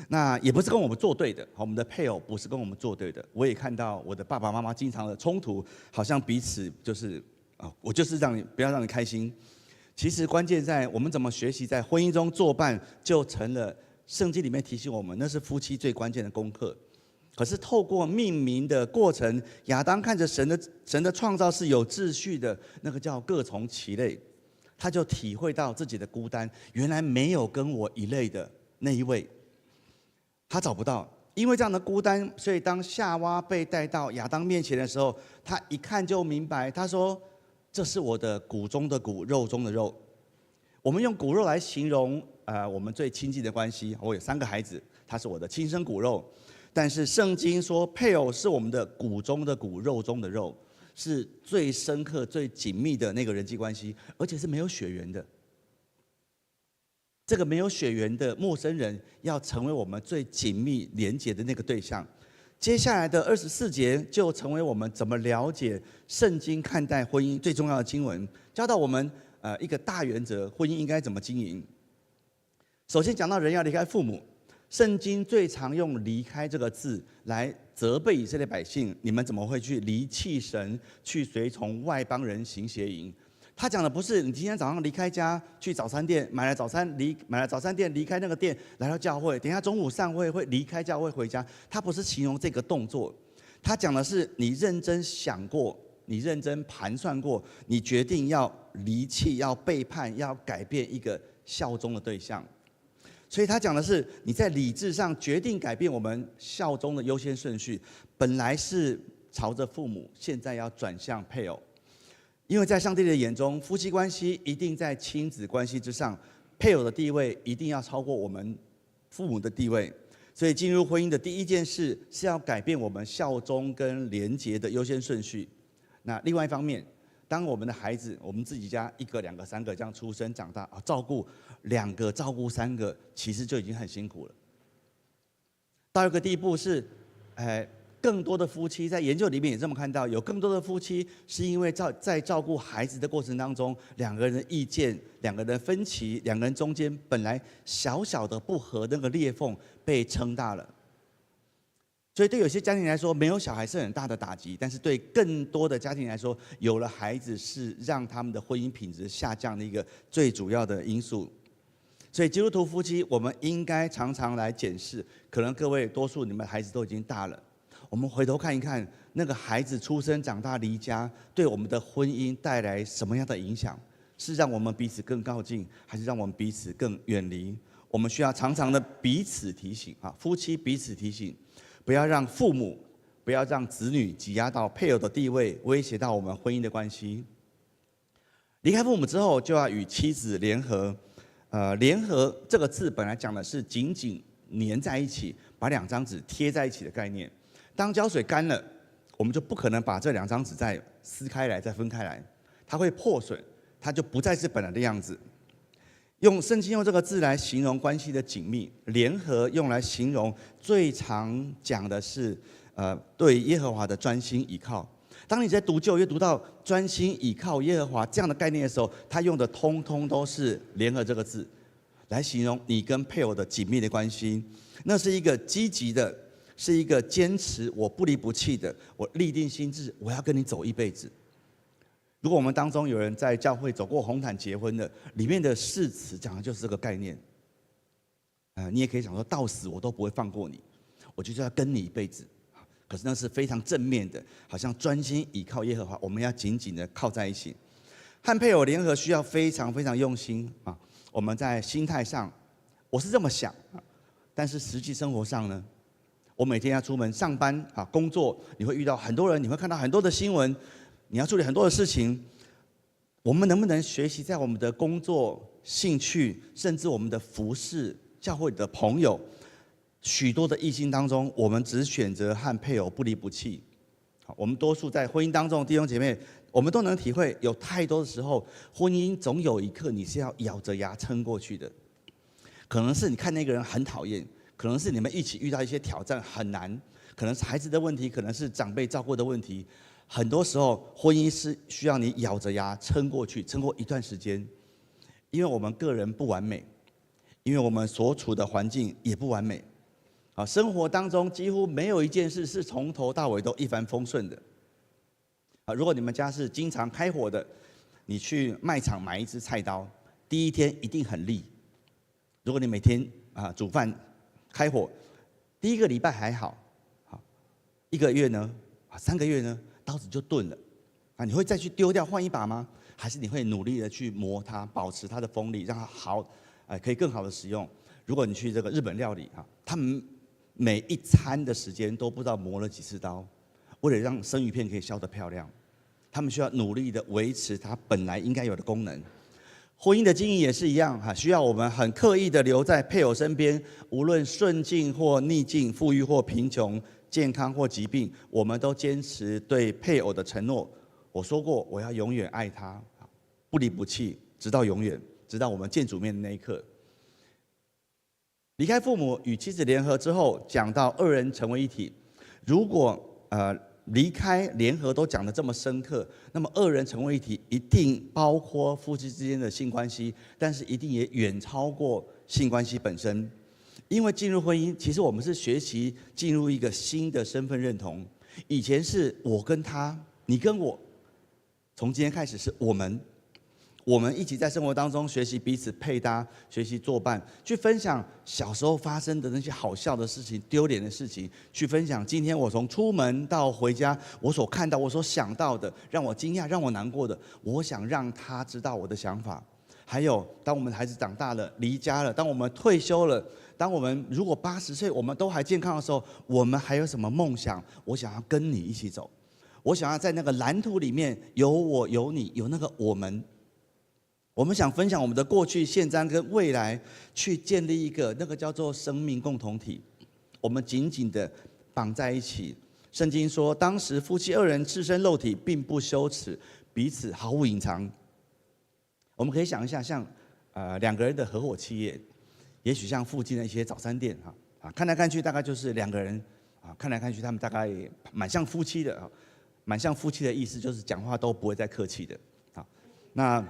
那也不是跟我们作对的，我们的配偶不是跟我们作对的。我也看到我的爸爸妈妈经常的冲突，好像彼此就是我就是不要让你开心。其实关键在我们怎么学习在婚姻中作伴，就成了圣经里面提醒我们，那是夫妻最关键的功课。可是透过命名的过程，亚当看着神的创造是有秩序的，那个叫各从其类。他就体会到自己的孤单，原来没有跟我一类的那一位，他找不到。因为这样的孤单，所以当夏娃被带到亚当面前的时候，他一看就明白，他说：“这是我的骨中的骨，肉中的肉。”我们用骨肉来形容我们最亲近的关系。我有3个孩子，他是我的亲生骨肉，但是圣经说配偶是我们的骨中的骨，肉中的肉，是最深刻、最紧密的那个人际关系，而且是没有血缘的。这个没有血缘的陌生人，要成为我们最紧密连结的那个对象。接下来的24节就成为我们怎么了解圣经看待婚姻最重要的经文，教导我们一个大原则：婚姻应该怎么经营。首先讲到人要离开父母，圣经最常用“离开”这个字来责备以色列百姓：你们怎么会去离弃神，去随从外邦人行邪淫？他讲的不是你今天早上离开家去早餐店买了早餐店离开那个店来到教会，等一下中午散会会离开教会回家。他不是形容这个动作，他讲的是你认真想过，你认真盘算过，你决定要离弃、要背叛、要改变一个效忠的对象。所以他讲的是你在理智上决定改变我们效忠的优先顺序，本来是朝着父母，现在要转向配偶。因为在上帝的眼中，夫妻关系一定在亲子关系之上，配偶的地位一定要超过我们父母的地位。所以进入婚姻的第一件事是要改变我们效忠跟连结的优先顺序。那另外一方面，当我们的孩子，我们自己家1个、2个、3个这样出生长大，照顾2个、照顾3个，其实就已经很辛苦了。到一个地步是，更多的夫妻在研究里面也这么看到，有更多的夫妻是因为在照顾孩子的过程当中，2个人的意见、2个人的分歧、2个人中间本来小小的不合那个裂缝被撑大了。所以对有些家庭来说，没有小孩是很大的打击，但是对更多的家庭来说，有了孩子是让他们的婚姻品质下降的一个最主要的因素。所以基督徒夫妻，我们应该常常来检视，可能各位多数你们孩子都已经大了。我们回头看一看，那个孩子出生、长大、离家，对我们的婚姻带来什么样的影响？是让我们彼此更靠近，还是让我们彼此更远离？我们需要常常的彼此提醒夫妻彼此提醒，不要让父母、不要让子女挤压到配偶的地位，威胁到我们婚姻的关系。离开父母之后，就要与妻子联合。联合这个字本来讲的是紧紧粘在一起，把2张纸贴在一起的概念。当胶水干了，我们就不可能把这2张纸再撕开来、再分开来，它会破损，它就不再是本来的样子。圣经用这个字来形容关系的紧密，联合用来形容最常讲的是对耶和华的专心倚靠。当你在读旧约读到专心倚靠耶和华这样的概念的时候，他用的通通都是联合这个字来形容你跟配偶的紧密的关系。那是一个积极的，是一个坚持，我不离不弃的，我立定心志，我要跟你走一辈子。如果我们当中有人在教会走过红毯结婚的，里面的誓词讲的就是这个概念。你也可以想说，到死我都不会放过你，我就是要跟你一辈子。可是那是非常正面的，好像专心倚靠耶和华，我们要紧紧的靠在一起。和配偶联合需要非常非常用心我们在心态上，我是这么想但是实际生活上呢，我每天要出门上班工作，你会遇到很多人，你会看到很多的新闻，你要处理很多的事情。我们能不能学习在我们的工作、兴趣，甚至我们的服事、教会里的朋友，许多的异性当中，我们只选择和配偶不离不弃。我们多数在婚姻当中，弟兄姐妹，我们都能体会，有太多的时候，婚姻总有一刻你是要咬着牙撑过去的。可能是你看那个人很讨厌，可能是你们一起遇到一些挑战很难，可能是孩子的问题，可能是长辈照顾的问题。很多时候，婚姻是需要你咬着牙撑过去，撑过一段时间，因为我们个人不完美，因为我们所处的环境也不完美。生活当中几乎没有一件事是从头到尾都一帆风顺的。如果你们家是经常开火的，你去卖场买一支菜刀，第一天一定很利。如果你每天煮饭开火，第1个礼拜还好，1个月呢，3个月呢，刀子就钝了。你会再去丢掉换一把吗？还是你会努力的去磨它，保持它的锋利，让它好，可以更好的使用？如果你去这个日本料理啊，他们每一餐的时间都不知道磨了几次刀，为了让生鱼片可以削得漂亮，他们需要努力的维持它本来应该有的功能。婚姻的经营也是一样哈，需要我们很刻意的留在配偶身边，无论顺境或逆境，富裕或贫穷，健康或疾病，我们都坚持对配偶的承诺。我说过，我要永远爱他，不离不弃，直到永远，直到我们见主面的那一刻。离开父母与妻子联合之后，讲到二人成为一体。如果离开联合都讲得这么深刻，那么二人成为一体一定包括夫妻之间的性关系，但是一定也远超过性关系本身。因为进入婚姻，其实我们是学习进入一个新的身份认同。以前是我跟他，你跟我，从今天开始是我们。我们一起在生活当中学习彼此配搭，学习作伴，去分享小时候发生的那些好笑的事情、丢脸的事情，去分享今天我从出门到回家我所看到、我所想到的，让我惊讶、让我难过的，我想让他知道我的想法。还有，当我们孩子长大了、离家了，当我们退休了，当我们如果80岁我们都还健康的时候，我们还有什么梦想？我想要跟你一起走，我想要在那个蓝图里面有我、有你、有那个我们。我们想分享我们的过去、现在跟未来，去建立一个那个叫做生命共同体。我们紧紧的绑在一起。圣经说，当时夫妻二人赤身露体，并不羞耻，彼此毫无隐藏。我们可以想一下，像2个人的合伙企业，也许像附近的一些早餐店看来看去大概就是2个人看来看去他们大概蛮像夫妻的蛮像夫妻的意思就是讲话都不会再客气的那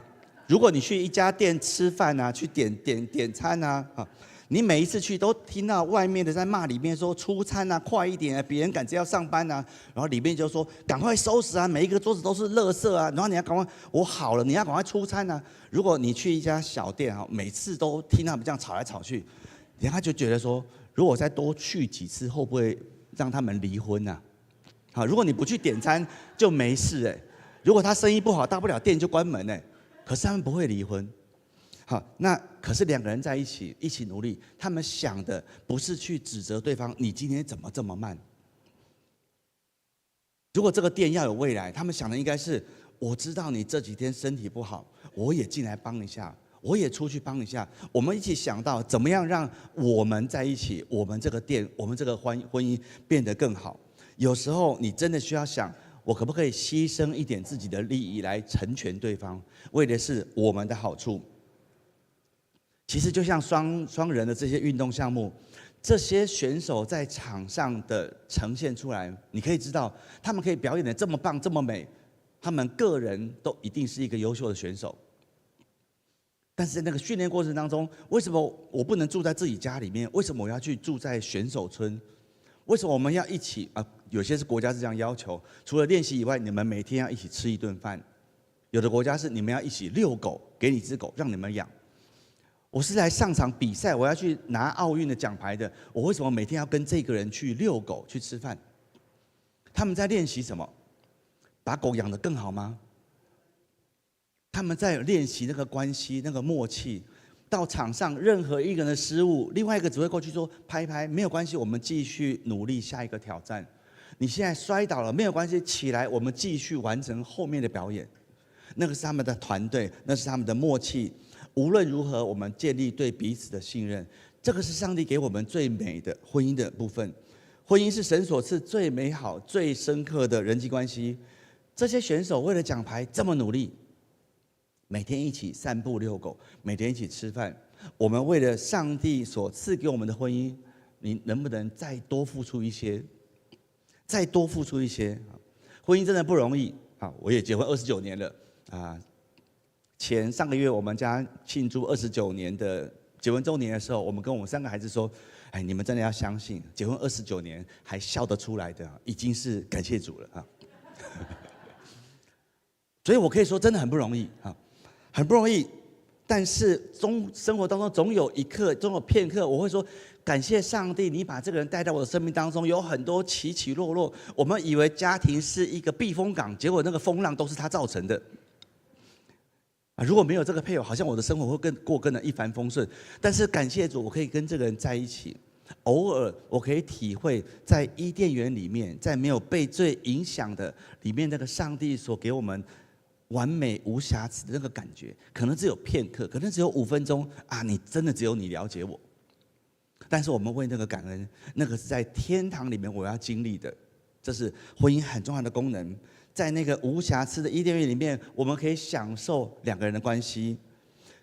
如果你去一家店吃饭去点餐你每一次去都听到外面的在骂里面说出餐快一点别人赶着要上班然后里面就说赶快收拾每一个桌子都是垃圾然后你要赶快我好了你要赶快出餐如果你去一家小店每次都听他们这样吵来吵去，人家就觉得说，如果再多去几次，会不会让他们离婚如果你不去点餐就没事如果他生意不好，大不了店就关门可是他们不会离婚。那可是2个人在一起努力，他们想的不是去指责对方，你今天怎么这么慢？如果这个店要有未来，他们想的应该是，我知道你这几天身体不好，我也进来帮一下，我也出去帮一下，我们一起想到怎么样让我们在一起，我们这个店，我们这个婚姻变得更好。有时候你真的需要想，我可不可以牺牲一点自己的利益来成全对方，为的是我们的好处。其实就像双人的这些运动项目，这些选手在场上的呈现出来，你可以知道，他们可以表演得这么棒、这么美，他们个人都一定是一个优秀的选手。但是在那个训练过程当中，为什么我不能住在自己家里面？为什么我要去住在选手村？为什么我们要一起有些是国家是这样要求，除了练习以外，你们每天要一起吃一顿饭。有的国家是你们要一起遛狗，给你一只狗让你们养。我是来上场比赛，我要去拿奥运的奖牌的，我为什么每天要跟这个人去遛狗、去吃饭？他们在练习什么？把狗养得更好吗？他们在练习那个关系、那个默契。到场上，任何一个人的失误，另外一个只会过去说拍一拍，没有关系，我们继续努力下一个挑战。你现在摔倒了，没有关系，起来，我们继续完成后面的表演。那个是他们的团队，那是他们的默契。无论如何，我们建立对彼此的信任，这个是上帝给我们最美的婚姻的部分。婚姻是神所赐最美好、最深刻的人际关系。这些选手为了奖牌这么努力，每天一起散步遛狗，每天一起吃饭。我们为了上帝所赐给我们的婚姻，你能不能再多付出一些？再多付出一些。婚姻真的不容易我也结婚29年了上个月我们家庆祝29年的结婚周年的时候，我们跟我们3个孩子说：“你们真的要相信，结婚29年还笑得出来的，已经是感谢主了所以我可以说，真的很不容易很不容易。但是生活当中总有一刻，总有片刻，我会说感谢上帝，你把这个人带到我的生命当中，有很多起起落落。我们以为家庭是一个避风港，结果那个风浪都是他造成的。如果没有这个配偶，好像我的生活会更的一帆风顺。但是感谢主，我可以跟这个人在一起。偶尔我可以体会，在伊甸园里面，在没有被罪影响的里面，那个上帝所给我们完美无瑕疵的那个感觉，可能只有片刻，可能只有5分钟啊！你真的只有你了解我。但是我们为那个感恩，那个是在天堂里面我要经历的，这是婚姻很重要的功能。在那个无瑕疵的伊甸园里面，我们可以享受2个人的关系。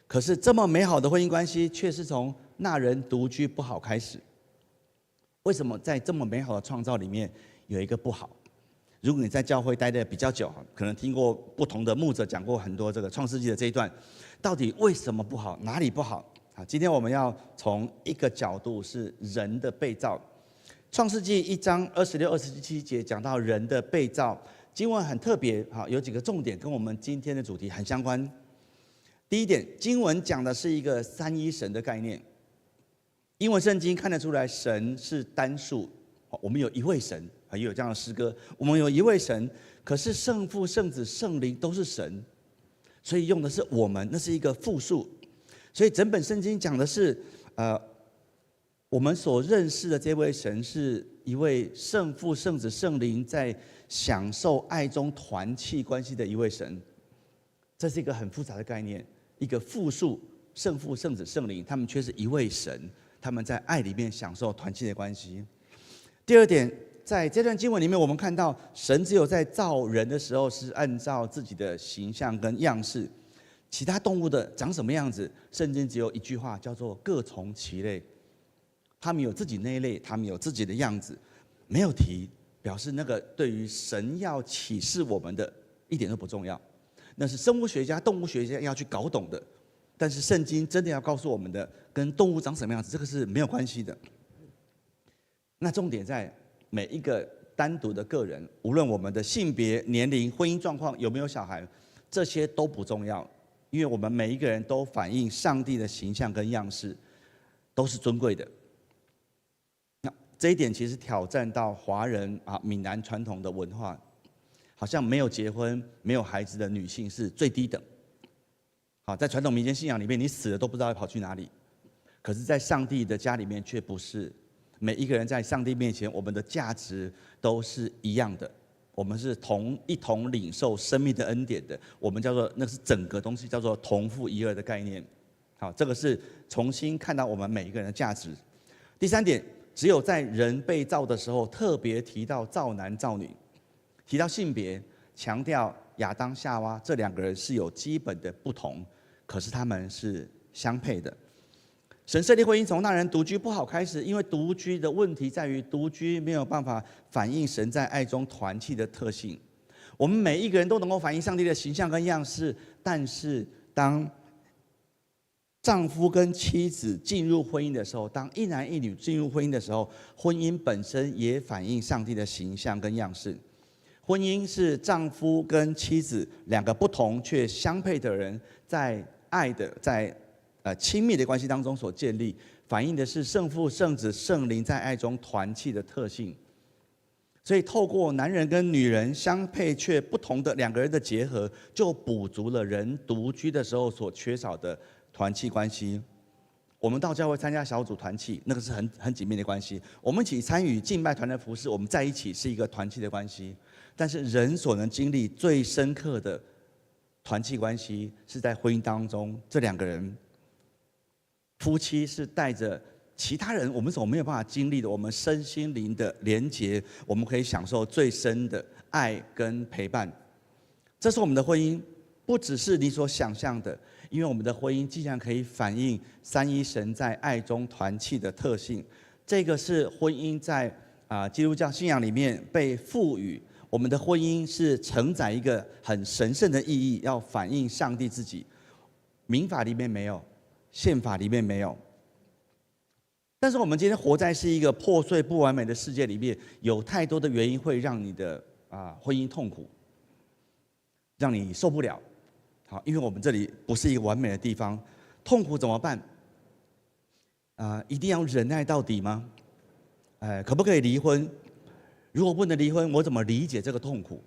可是这么美好的婚姻关系，却是从那人独居不好开始。为什么在这么美好的创造里面有一个不好？如果你在教会待得比较久，可能听过不同的牧者讲过很多这个创世纪的这一段，到底为什么不好？哪里不好？今天我们要从一个角度，是人的被造。创世纪1章26、27节讲到人的被造，经文很特别，有几个重点跟我们今天的主题很相关。第一点，经文讲的是一个3一神的概念。英文圣经看得出来，神是单数，我们有一位神，也有这样的诗歌，我们有一位神，可是圣父、圣子、圣灵都是神，所以用的是我们，那是一个复数。所以整本圣经讲的是，我们所认识的这位神是一位圣父、圣子、圣灵在享受爱中团契关系的一位神。这是一个很复杂的概念，一个复数，圣父、圣子、圣灵，他们却是一位神。他们在爱里面享受团契的关系。第二点，在这段经文里面，我们看到神只有在造人的时候是按照自己的形象跟样式，其他动物的长什么样子，圣经只有一句话，叫做各从其类。他们有自己那一类，他们有自己的样子，没有提，表示那个对于神要启示我们的一点都不重要，那是生物学家、动物学家要去搞懂的。但是圣经真的要告诉我们的，跟动物长什么样子，这个是没有关系的。那重点在每一个单独的个人，无论我们的性别、年龄、婚姻状况、有没有小孩，这些都不重要，因为我们每一个人都反映上帝的形象跟样式，都是尊贵的。那这一点其实挑战到华人闽南传统的文化，好像没有结婚、没有孩子的女性是最低等。在传统民间信仰里面，你死了都不知道要跑去哪里。可是，在上帝的家里面却不是。每一个人在上帝面前，我们的价值都是一样的。我们是一同领受生命的恩典的。我们叫做那是整个东西叫做同父一儿的概念。好，这个是重新看到我们每一个人的价值。第三点，只有在人被造的时候，特别提到造男造女，提到性别，强调亚当夏娃这2个人是有基本的不同。可是他们是相配的。神设立婚姻从那人独居不好开始，因为独居的问题在于独居没有办法反映神在爱中团契的特性。我们每一个人都能够反映上帝的形象跟样式，但是当丈夫跟妻子进入婚姻的时候，当一男一女进入婚姻的时候，婚姻本身也反映上帝的形象跟样式。婚姻是丈夫跟妻子2个不同却相配的人在爱的亲密的关系当中所建立，反映的是圣父、圣子、圣灵在爱中团契的特性。所以透过男人跟女人相配却不同的2个人的结合，就补足了人独居的时候所缺少的团契关系。我们到教会参加小组团契，那个是很紧密的关系。我们一起参与敬拜团的服事，我们在一起是一个团契的关系。但是人所能经历最深刻的团契关系，是在婚姻当中，这2个人夫妻是带着其他人我们所没有办法经历的，我们身心灵的连结，我们可以享受最深的爱跟陪伴。这是我们的婚姻，不只是你所想象的，因为我们的婚姻既然可以反映3一神在爱中团契的特性，这个是婚姻在基督教信仰里面被赋予。我们的婚姻是承载一个很神圣的意义，要反映上帝自己。民法里面没有，宪法里面没有。但是我们今天活在是一个破碎不完美的世界里面，有太多的原因会让你的婚姻痛苦，让你受不了。好，因为我们这里不是一个完美的地方，痛苦怎么办？一定要忍耐到底吗？可不可以离婚？如果不能离婚，我怎么理解这个痛苦？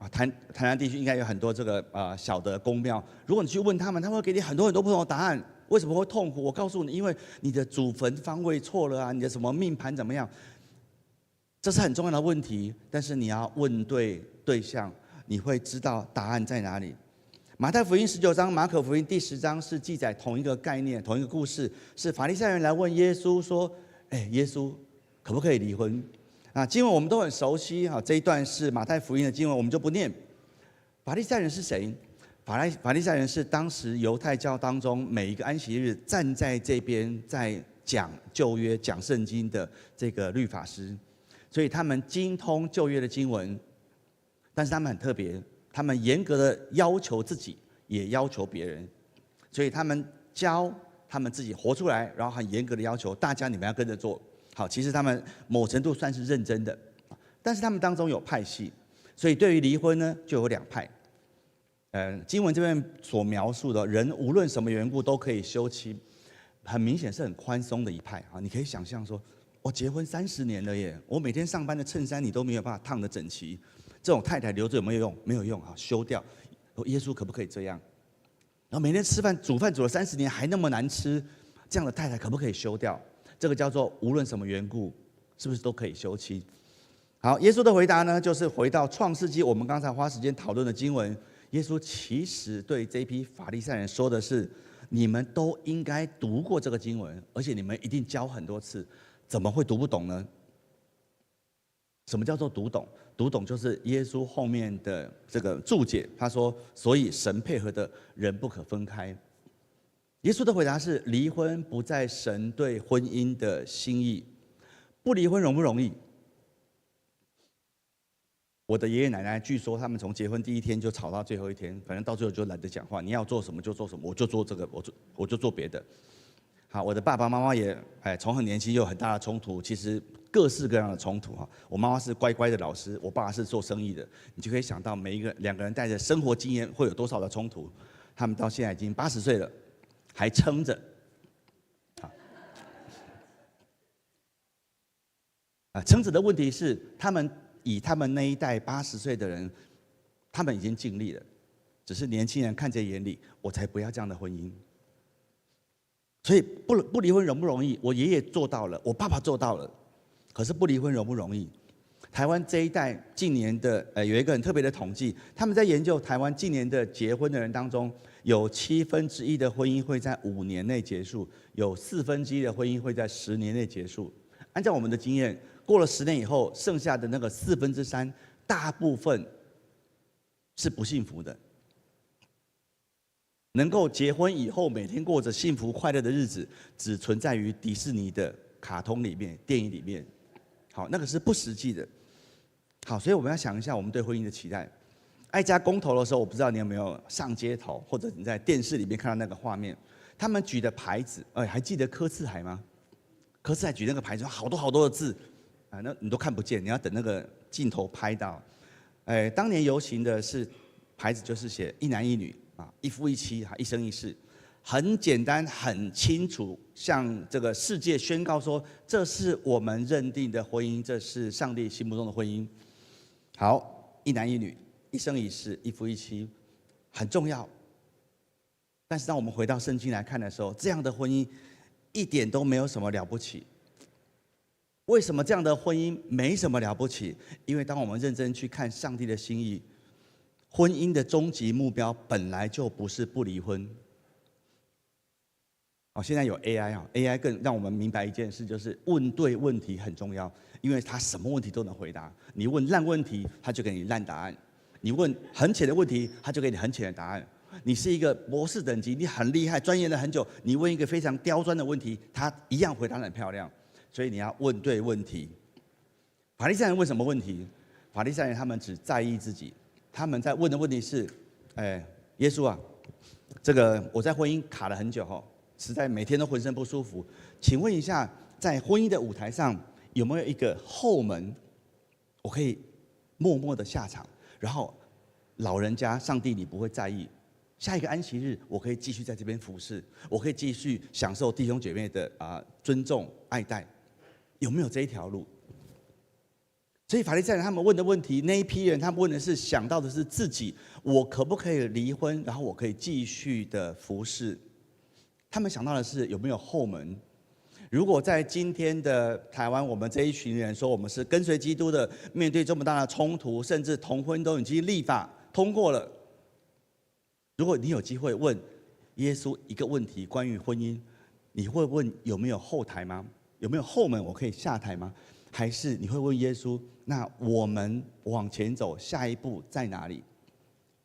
台南地区应该有很多这个小的宫庙，如果你去问他们，他们会给你很多很多不同的答案。为什么会痛苦？我告诉你，因为你的祖坟方位错了啊，你的什么命盘怎么样？这是很重要的问题，但是你要问对象，你会知道答案在哪里。马太福音19章、马可福音第10章是记载同一个概念、同一个故事，是法利赛人来问耶稣说：“耶稣可不可以离婚？”经文我们都很熟悉哈，这一段是马太福音的经文，我们就不念。法利赛人是谁？法利赛人是当时犹太教当中每一个安息日站在这边在讲旧约、讲圣经的这个律法师，所以他们精通旧约的经文，但是他们很特别。他们严格的要求自己，也要求别人，所以他们教他们自己活出来，然后很严格的要求大家你们要跟着做。好，其实他们某程度算是认真的，但是他们当中有派系，所以对于离婚呢，就有2派。经文这边所描述的人无论什么缘故都可以休妻，很明显是很宽松的一派啊。你可以想象说，我结婚30年了耶，我每天上班的衬衫你都没有办法烫得整齐。这种太太留着有没有用？没有用啊，休掉。耶稣可不可以这样？然后每天煮饭煮了30年还那么难吃，这样的太太可不可以休掉？这个叫做无论什么缘故，是不是都可以休妻？好，耶稣的回答呢，就是回到创世纪我们刚才花时间讨论的经文。耶稣其实对这批法利赛人说的是：你们都应该读过这个经文，而且你们一定教很多次，怎么会读不懂呢？什么叫做读懂？读懂就是耶稣后面的这个注解，他说：“所以神配合的人不可分开。”耶稣的回答是：离婚不在神对婚姻的心意。不离婚容不容易？我的爷爷奶奶据说他们从结婚第1天就吵到最后1天，反正到最后就懒得讲话。你要做什么就做什么，我就做这个，我就做别的。好，我的爸爸妈妈也从很年轻就有很大的冲突，其实各式各样的冲突哈。我妈妈是乖乖的老师，我爸爸是做生意的，你就可以想到2个人带着生活经验会有多少的冲突。他们到现在已经80岁了，还撑着。撑着的问题是，他们那一代80岁的人，他们已经尽力了，只是年轻人看在眼里，我才不要这样的婚姻。所以不离婚容不容易？我爷爷做到了，我爸爸做到了，可是不离婚容不容易？台湾这一代近年的有一个很特别的统计，他们在研究台湾近年的结婚的人当中，有1/7的婚姻会在5年内结束，有1/4的婚姻会在10年内结束。按照我们的经验，过了10年以后，剩下的那个3/4，大部分是不幸福的。能够结婚以后每天过着幸福快乐的日子，只存在于迪士尼的卡通里面、电影里面。好，那个是不实际的。好，所以我们要想一下我们对婚姻的期待。爱家公投的时候，我不知道你有没有上街头，或者你在电视里面看到那个画面，他们举的牌子，还记得柯四海吗？柯四海举那个牌子，好多好多的字，那你都看不见，你要等那个镜头拍到。当年游行的是牌子，就是写1男1女。一夫一妻，一生一世，很简单，很清楚，向这个世界宣告说，这是我们认定的婚姻，这是上帝心目中的婚姻。好，1男1女，一生一世，一夫一妻，很重要。但是当我们回到圣经来看的时候，这样的婚姻一点都没有什么了不起。为什么这样的婚姻没什么了不起？因为当我们认真去看上帝的心意，婚姻的终极目标本来就不是不离婚。现在有 AI 更让我们明白一件事，就是问对问题很重要，因为他什么问题都能回答。你问烂问题，他就给你烂答案；你问很浅的问题，他就给你很浅的答案。你是一个博士等级，你很厉害，钻研了很久，你问一个非常刁钻的问题，他一样回答得很漂亮。所以你要问对问题。法利赛人问什么问题？法利赛人他们只在意自己。他们在问的问题是：耶稣啊，这个我在婚姻卡了很久实在每天都浑身不舒服。请问一下，在婚姻的舞台上有没有一个后门，我可以默默的下场，然后老人家、上帝你不会在意，下一个安息日我可以继续在这边服侍，我可以继续享受弟兄姐妹的尊重爱戴，有没有这一条路？所以法利赛人他们问的问题，那一批人他们问的是想到的是自己，我可不可以离婚，然后我可以继续的服侍。他们想到的是有没有后门。如果在今天的台湾，我们这一群人说我们是跟随基督的，面对这么大的冲突，甚至同婚都已经立法通过了。如果你有机会问耶稣一个问题，关于婚姻，你会问有没有后台吗？有没有后门我可以下台吗？还是你会问耶稣，那我们往前走，下一步在哪里？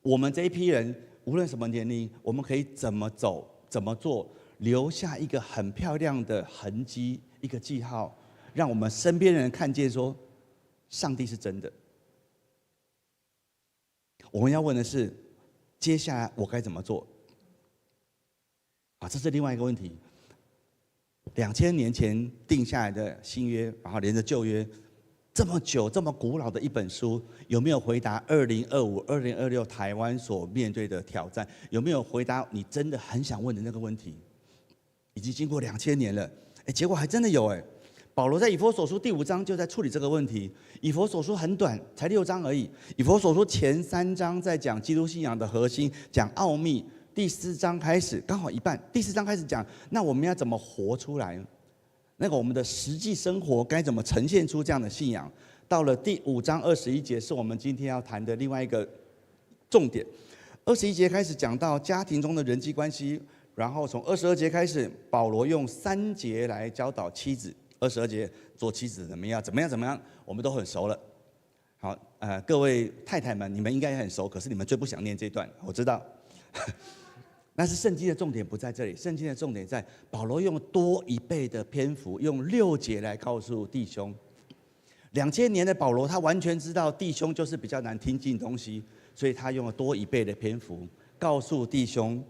我们这一批人，无论什么年龄，我们可以怎么走，怎么做，留下一个很漂亮的痕迹，一个记号，让我们身边人看见说，上帝是真的。我们要问的是，接下来我该怎么做？这是另外一个问题。2000年前定下来的新约，然后连着旧约，这么久、这么古老的一本书，有没有回答2025、2026台湾所面对的挑战？有没有回答你真的很想问的那个问题？已经经过2000年了，结果还真的有保罗在以弗所书第5章就在处理这个问题。以弗所书很短，才6章而已。以弗所书前3章在讲基督信仰的核心，讲奥秘。第4章开始刚好一半，第4章开始讲，那我们要怎么活出来？那个我们的实际生活该怎么呈现出这样的信仰？到了第5章21节，是我们今天要谈的另外一个重点。21节开始讲到家庭中的人际关系，然后从22节开始，保罗用3节来教导妻子。22节做妻子怎么样？我们都很熟了。好，各位太太们，你们应该也很熟，可是你们最不想念这段，我知道。但是圣经的重点不在这里，圣经的重点在保罗用多1倍的篇幅，用6节来告诉弟兄。2000年的保罗，他完全知道弟兄就是比较难听进东西，所以他用了多1倍的篇幅，告诉弟兄，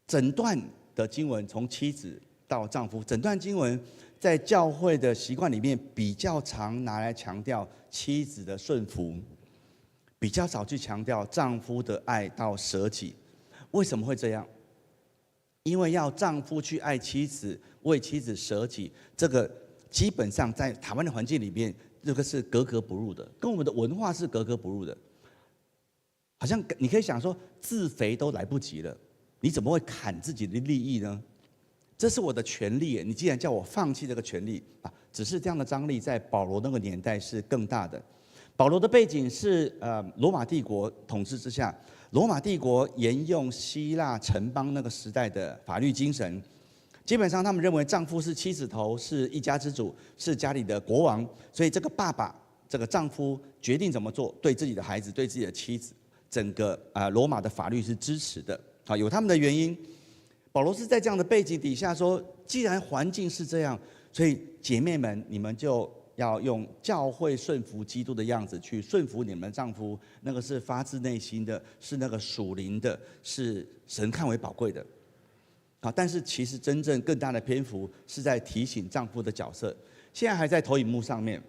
整段的经文从妻子到丈夫，整段经文在教会的习惯里面比较常拿来强调妻子的顺服，比较少去强调丈夫的爱到舍己。为什么会这样？因为要丈夫去爱妻子，为妻子舍己，这个基本上在台湾的环境里面，这个是格格不入的，跟我们的文化是格格不入的。好像你可以想说，自肥都来不及了，你怎么会砍自己的利益呢？这是我的权利，你既然叫我放弃这个权利只是这样的张力在保罗那个年代是更大的。保罗的背景是罗马帝国统治之下，罗马帝国沿用希腊城邦那个时代的法律精神，基本上他们认为丈夫是妻子头，是一家之主，是家里的国王，所以这个爸爸，这个丈夫决定怎么做，对自己的孩子，对自己的妻子，整个罗马的法律是支持的，有他们的原因。保罗是在这样的背景底下说，既然环境是这样，所以姐妹们，你们就要用教会顺服基督的样子去顺服你们的丈夫，那个是发自内心的，是那个属灵的，是神看为宝贵的。但是其实真正更大的篇幅是在提醒丈夫的角色，现在还在投影幕上面。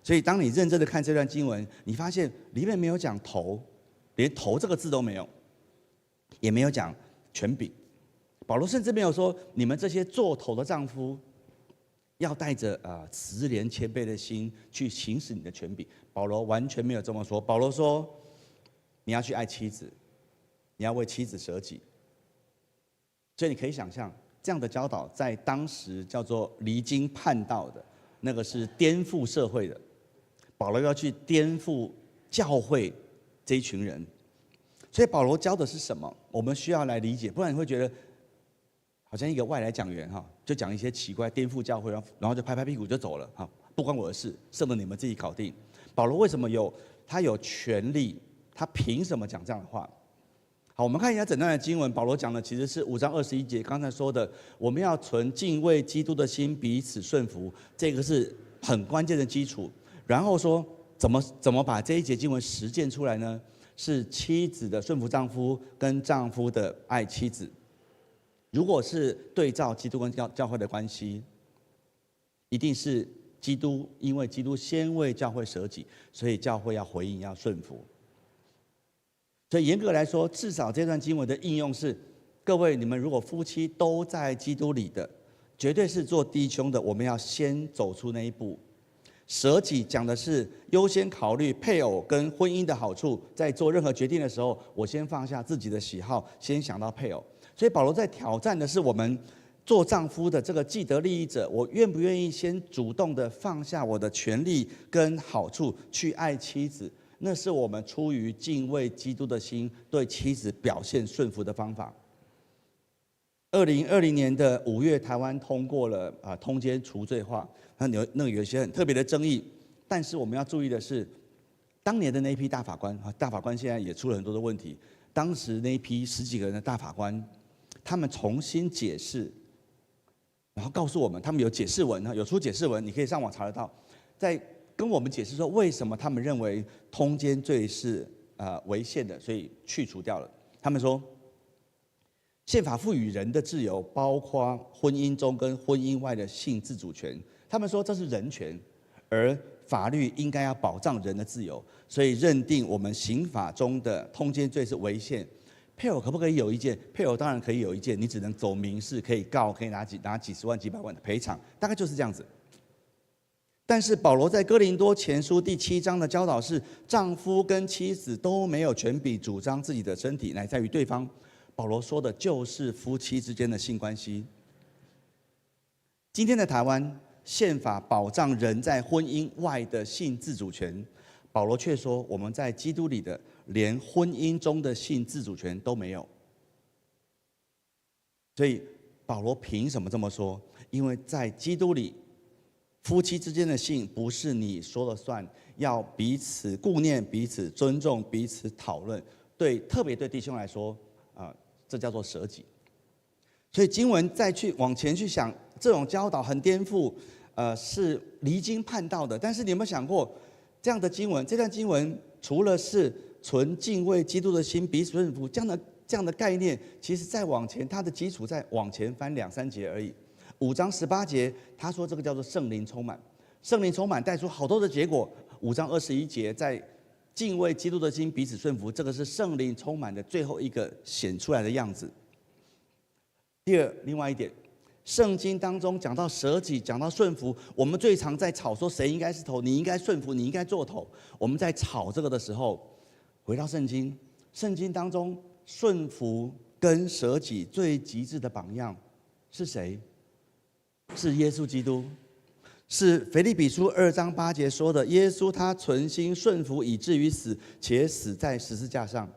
所以当你认真的看这段经文，你发现里面没有讲头，连头这个字都没有，也没有讲权柄。保罗甚至没有说你们这些做头的丈夫要带着慈怜谦卑的心去行使你的权柄。保罗完全没有这么说。保罗说，你要去爱妻子，你要为妻子舍己。所以你可以想象，这样的教导在当时叫做离经叛道的，那个是颠覆社会的。保罗要去颠覆教会这一群人，所以保罗教的是什么？我们需要来理解，不然你会觉得好像一个外来讲员就讲一些奇怪颠覆教会，然后就拍拍屁股就走了不关我的事，剩了你们自己搞定。保罗为什么他有权利？他凭什么讲这样的话？好，我们看一下整段的经文。保罗讲的其实是5章21节，刚才说的，我们要存敬畏基督的心，彼此顺服，这个是很关键的基础。然后说怎么把这一节经文实践出来呢？是妻子的顺服丈夫，跟丈夫的爱妻子。如果是对照基督跟教会的关系，一定是基督，因为基督先为教会舍己，所以教会要回应，要顺服。所以严格来说，至少这段经文的应用是：各位，你们如果夫妻都在基督里的，绝对是做弟兄的，我们要先走出那一步。舍己讲的是优先考虑配偶跟婚姻的好处，在做任何决定的时候，我先放下自己的喜好，先想到配偶。所以保罗在挑战的是我们做丈夫的这个既得利益者，我愿不愿意先主动的放下我的权利跟好处去爱妻子？那是我们出于敬畏基督的心，对妻子表现顺服的方法。2020年的5月，台湾通过了通奸除罪化，那有一些很特别的争议。但是我们要注意的是，当年的那一批大法官现在也出了很多的问题。当时那一批10几个人的大法官，他们重新解释，然后告诉我们，他们有解释文，有出解释文，你可以上网查得到，在跟我们解释说为什么他们认为通奸罪是违宪的，所以去除掉了。他们说，宪法赋予人的自由，包括婚姻中跟婚姻外的性自主权。他们说这是人权，而法律应该要保障人的自由，所以认定我们刑法中的通奸罪是违宪。配偶可不可以有意见？配偶当然可以有意见，你只能走民事，可以告，可以拿几十万、几百万的赔偿，大概就是这样子。但是保罗在哥林多前书第7章的教导是，丈夫跟妻子都没有权柄主张自己的身体，乃在于对方。保罗说的就是夫妻之间的性关系。今天的台湾宪法保障人在婚姻外的性自主权，保罗却说我们在基督里的连婚姻中的性自主权都没有。所以保罗凭什么这么说？因为在基督里，夫妻之间的性不是你说了算，要彼此顾念、彼此尊重、彼此讨论。特别对弟兄来说，这叫做舍己。所以经文再去往前去想，这种教导很颠覆，是离经叛道的。但是你有没有想过，这样的经文，这段经文除了是存敬畏基督的心，彼此顺服这样的概念，其实再往前，它的基础再往前翻2、3节而已。5章18节，他说这个叫做圣灵充满，圣灵充满带出好多的结果。5章21节，在敬畏基督的心，彼此顺服，这个是圣灵充满的最后一个显出来的样子。第二，另外一点，圣经当中讲到舍己，讲到顺服，我们最常在吵说谁应该是头，你应该顺服，你应该做头。我们在吵这个的时候，回到圣经，圣经当中顺服跟舍己最极致的榜样是谁？是耶稣基督。是腓立比书2章8节说的，耶稣他存心顺服以至于死，且死在十字架上。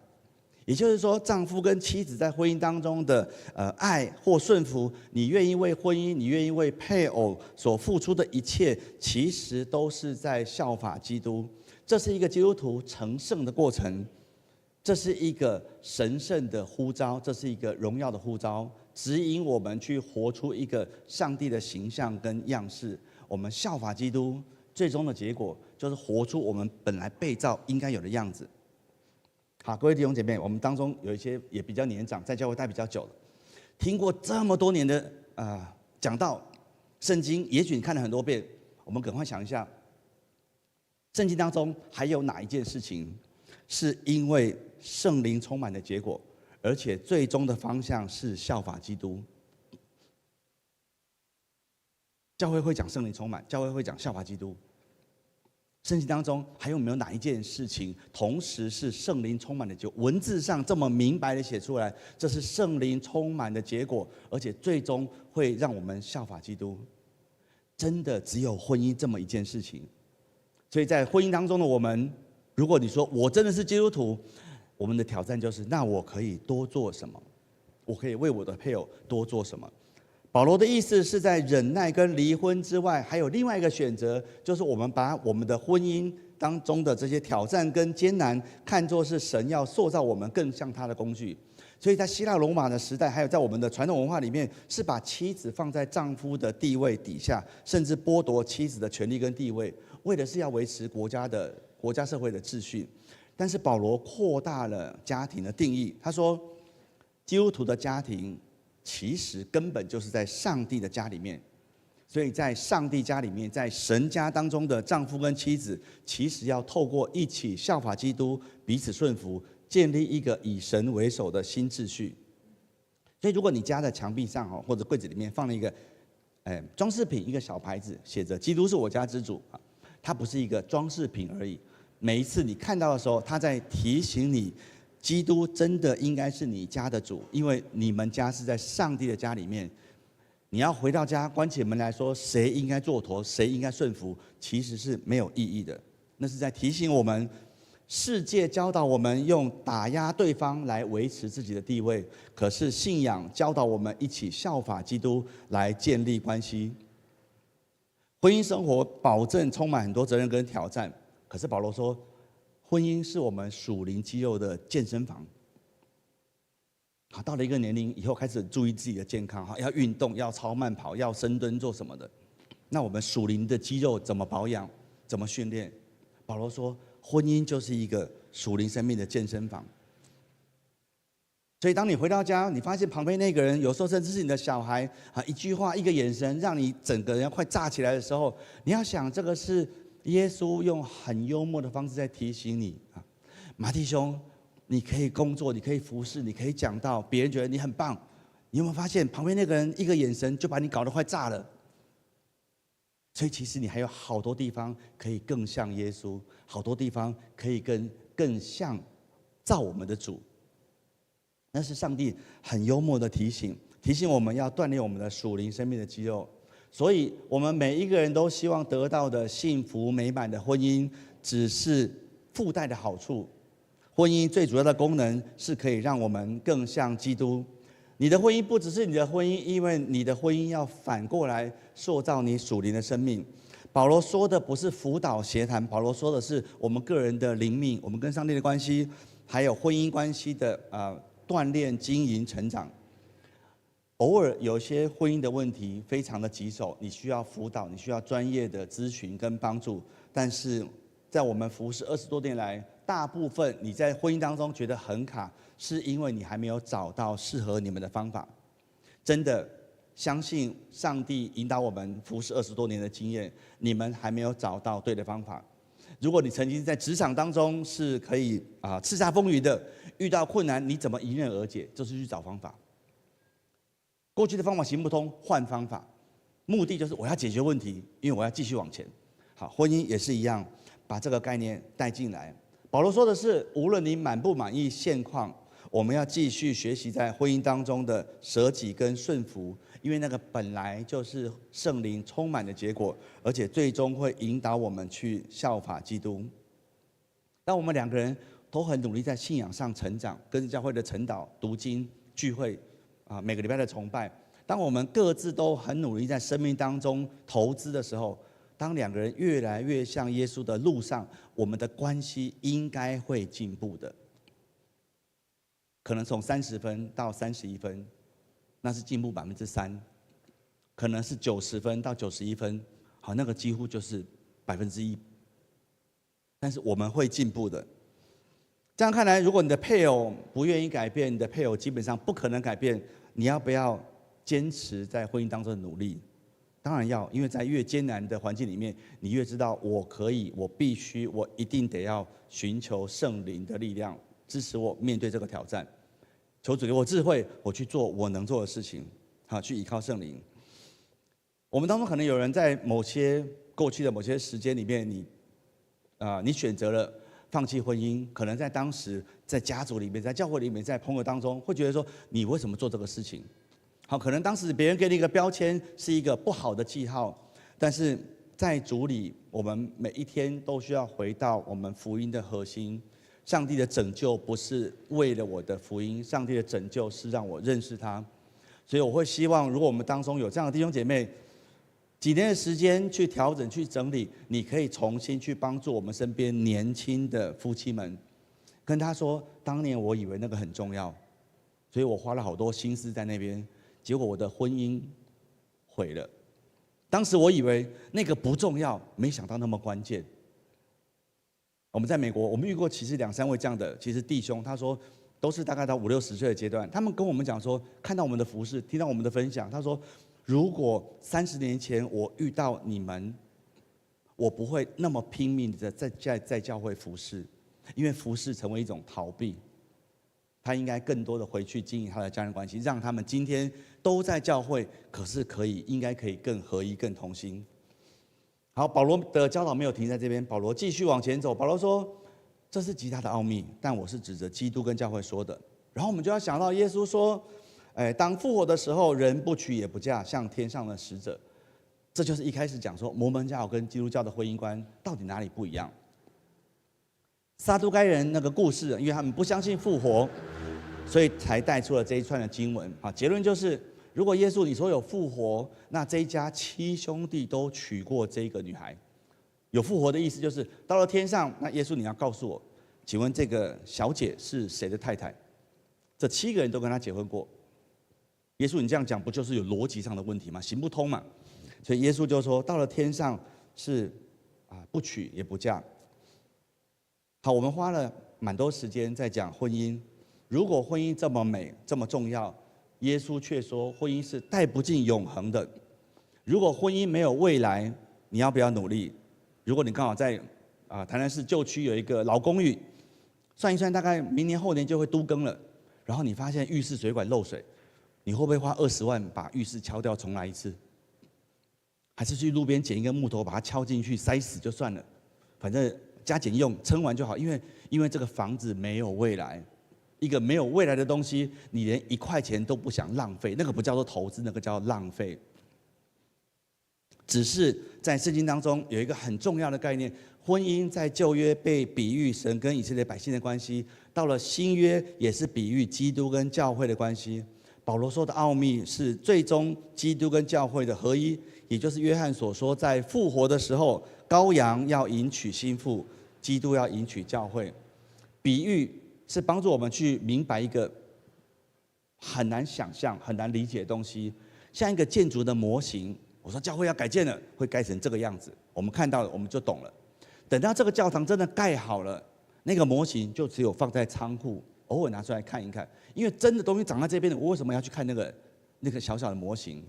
也就是说，丈夫跟妻子在婚姻当中的爱或顺服，你愿意为婚姻，你愿意为配偶所付出的一切，其实都是在效法基督。这是一个基督徒成圣的过程，这是一个神圣的呼召，这是一个荣耀的呼召，指引我们去活出一个上帝的形象跟样式。我们效法基督，最终的结果就是活出我们本来被造应该有的样子。好，各位弟兄姐妹，我们当中有一些也比较年长，在教会待比较久了，听过这么多年的讲道，圣经也许你看了很多遍，我们赶快想一下，圣经当中还有哪一件事情是因为圣灵充满的结果，而且最终的方向是效法基督？教会会讲圣灵充满，教会会讲效法基督。圣经当中还有没有哪一件事情同时是圣灵充满的结果？文字上这么明白的写出来，这是圣灵充满的结果，而且最终会让我们效法基督。真的只有婚姻这么一件事情。所以在婚姻当中的我们，如果你说我真的是基督徒，我们的挑战就是，那我可以多做什么？我可以为我的配偶多做什么？保罗的意思是在忍耐跟离婚之外，还有另外一个选择，就是我们把我们的婚姻当中的这些挑战跟艰难，看作是神要塑造我们更像他的工具。所以在希腊罗马的时代，还有在我们的传统文化里面，是把妻子放在丈夫的地位底下，甚至剥夺妻子的权利跟地位，为的是要维持国家社会的秩序。但是保罗扩大了家庭的定义，他说，基督徒的家庭其实根本就是在上帝的家里面，所以在上帝家里面，在神家当中的丈夫跟妻子，其实要透过一起效法基督，彼此顺服，建立一个以神为首的新秩序。所以如果你家的墙壁上或者柜子里面放了一个装饰品，一个小牌子，写着基督是我家之主，它不是一个装饰品而已。每一次你看到的时候，它在提醒你，基督真的应该是你家的主，因为你们家是在上帝的家里面。你要回到家关起门来说，谁应该做头，谁应该顺服，其实是没有意义的。那是在提醒我们，世界教导我们用打压对方来维持自己的地位，可是信仰教导我们一起效法基督来建立关系。婚姻生活保证充满很多责任跟挑战，可是保罗说，婚姻是我们属灵肌肉的健身房。好，到了一个年龄以后，开始注意自己的健康，要运动，要超慢跑，要深蹲，做什么的？那我们属灵的肌肉怎么保养？怎么训练？保罗说，婚姻就是一个属灵生命的健身房。所以，当你回到家，你发现旁边那个人，有时候甚至是你的小孩啊，一句话、一个眼神，让你整个人快炸起来的时候，你要想，这个是耶稣用很幽默的方式在提醒你啊，马弟兄。你可以工作，你可以服侍，你可以讲道，别人觉得你很棒。你有没有发现旁边那个人一个眼神就把你搞得快炸了？所以其实你还有好多地方可以更像耶稣，好多地方可以更像造我们的主。那是上帝很幽默的提醒我们要锻炼我们的属灵生命的肌肉。所以我们每一个人都希望得到的幸福美满的婚姻，只是附带的好处。婚姻最主要的功能是可以让我们更像基督。你的婚姻不只是你的婚姻，因为你的婚姻要反过来塑造你属灵的生命。保罗说的不是辅导协谈，保罗说的是我们个人的灵命，我们跟上帝的关系，还有婚姻关系的锻炼、经营、成长。偶尔有些婚姻的问题非常的棘手，你需要辅导，你需要专业的咨询跟帮助。但是在我们服侍20多年来，大部分你在婚姻当中觉得很卡，是因为你还没有找到适合你们的方法。真的相信上帝引导我们服侍20多年的经验，你们还没有找到对的方法。如果你曾经在职场当中是可以叱咤风云的，遇到困难你怎么迎刃而解？就是去找方法。过去的方法行不通，换方法，目的就是我要解决问题，因为我要继续往前。好，婚姻也是一样，把这个概念带进来。保罗说的是，无论你满不满意现况，我们要继续学习在婚姻当中的舍己跟顺服，因为那个本来就是圣灵充满的结果，而且最终会引导我们去效法基督。当我们两个人都很努力在信仰上成长，跟着教会的晨祷、读经、聚会每个礼拜的崇拜，当我们各自都很努力在生命当中投资的时候，当两个人越来越像耶稣的路上，我们的关系应该会进步的。可能从30分到31分，那是进步3%；可能是90分到91分，好，那个几乎就是1%。但是我们会进步的。这样看来，如果你的配偶不愿意改变，你的配偶基本上不可能改变，你要不要坚持在婚姻当中的努力？当然要，因为在越艰难的环境里面，你越知道我可以，我必须，我一定得要寻求圣灵的力量，支持我面对这个挑战。求主给我智慧，我去做我能做的事情，好，去依靠圣灵。我们当中可能有人在过去的某些时间里面，你选择了放弃婚姻，可能在当时在家族里面，在教会里面，在朋友当中，会觉得说你为什么做这个事情？好，可能当时别人给你一个标签，是一个不好的记号，但是在主里，我们每一天都需要回到我们福音的核心。上帝的拯救不是为了我的福音，上帝的拯救是让我认识他。所以我会希望，如果我们当中有这样的弟兄姐妹，几年的时间去调整、去整理，你可以重新去帮助我们身边年轻的夫妻们，跟他说：当年我以为那个很重要，所以我花了好多心思在那边。结果我的婚姻毁了。当时我以为那个不重要，没想到那么关键。我们在美国，我们遇过其实2、3位这样的弟兄，他说都是大概到50、60岁的阶段，他们跟我们讲说，看到我们的服事，听到我们的分享，他说，如果30年前我遇到你们，我不会那么拼命的在教会服事，因为服事成为一种逃避。他应该更多的回去经营他的家人关系，让他们今天都在教会，可是应该可以更合一、更同心。好，保罗的教导没有停在这边，保罗继续往前走。保罗说：“这是极大的奥秘，但我是指着基督跟教会说的。”然后我们就要想到耶稣说：“当复活的时候，人不娶也不嫁，像天上的使者。”这就是一开始讲说摩门教跟基督教的婚姻观到底哪里不一样。撒都该人那个故事，因为他们不相信复活，所以才带出了这一串的经文。啊，结论就是。如果耶稣你说有复活，那这一家7兄弟都娶过这个女孩。有复活的意思就是到了天上，那耶稣你要告诉我，请问这个小姐是谁的太太？这7个人都跟她结婚过。耶稣你这样讲不就是有逻辑上的问题吗？行不通嘛。所以耶稣就说到了天上是不娶也不嫁。好，我们花了蛮多时间在讲婚姻。如果婚姻这么美这么重要，耶稣却说，婚姻是带不进永恒的。如果婚姻没有未来，你要不要努力？如果你刚好在台南市旧区有一个老公寓，算一算，大概明年后年就会都更了。然后你发现浴室水管漏水，你会不会花20万把浴室敲掉重来一次？还是去路边捡一根木头把它敲进去塞死就算了，反正加减用撑完就好。因为这个房子没有未来。一个没有未来的东西，你连1块钱都不想浪费，那个不叫做投资，那个叫浪费。只是在圣经当中有一个很重要的概念，婚姻在旧约被比喻神跟以色列百姓的关系，到了新约也是比喻基督跟教会的关系。保罗说的奥秘是最终基督跟教会的合一，也就是约翰所说，在复活的时候，羔羊要迎娶新妇，基督要迎娶教会。比喻是帮助我们去明白一个很难想象、很难理解的东西，像一个建筑的模型。我说教会要改建了，会改成这个样子，我们看到了，我们就懂了。等到这个教堂真的盖好了，那个模型就只有放在仓库，偶尔拿出来看一看。因为真的东西长在这边的，我为什么要去看那个小小的模型？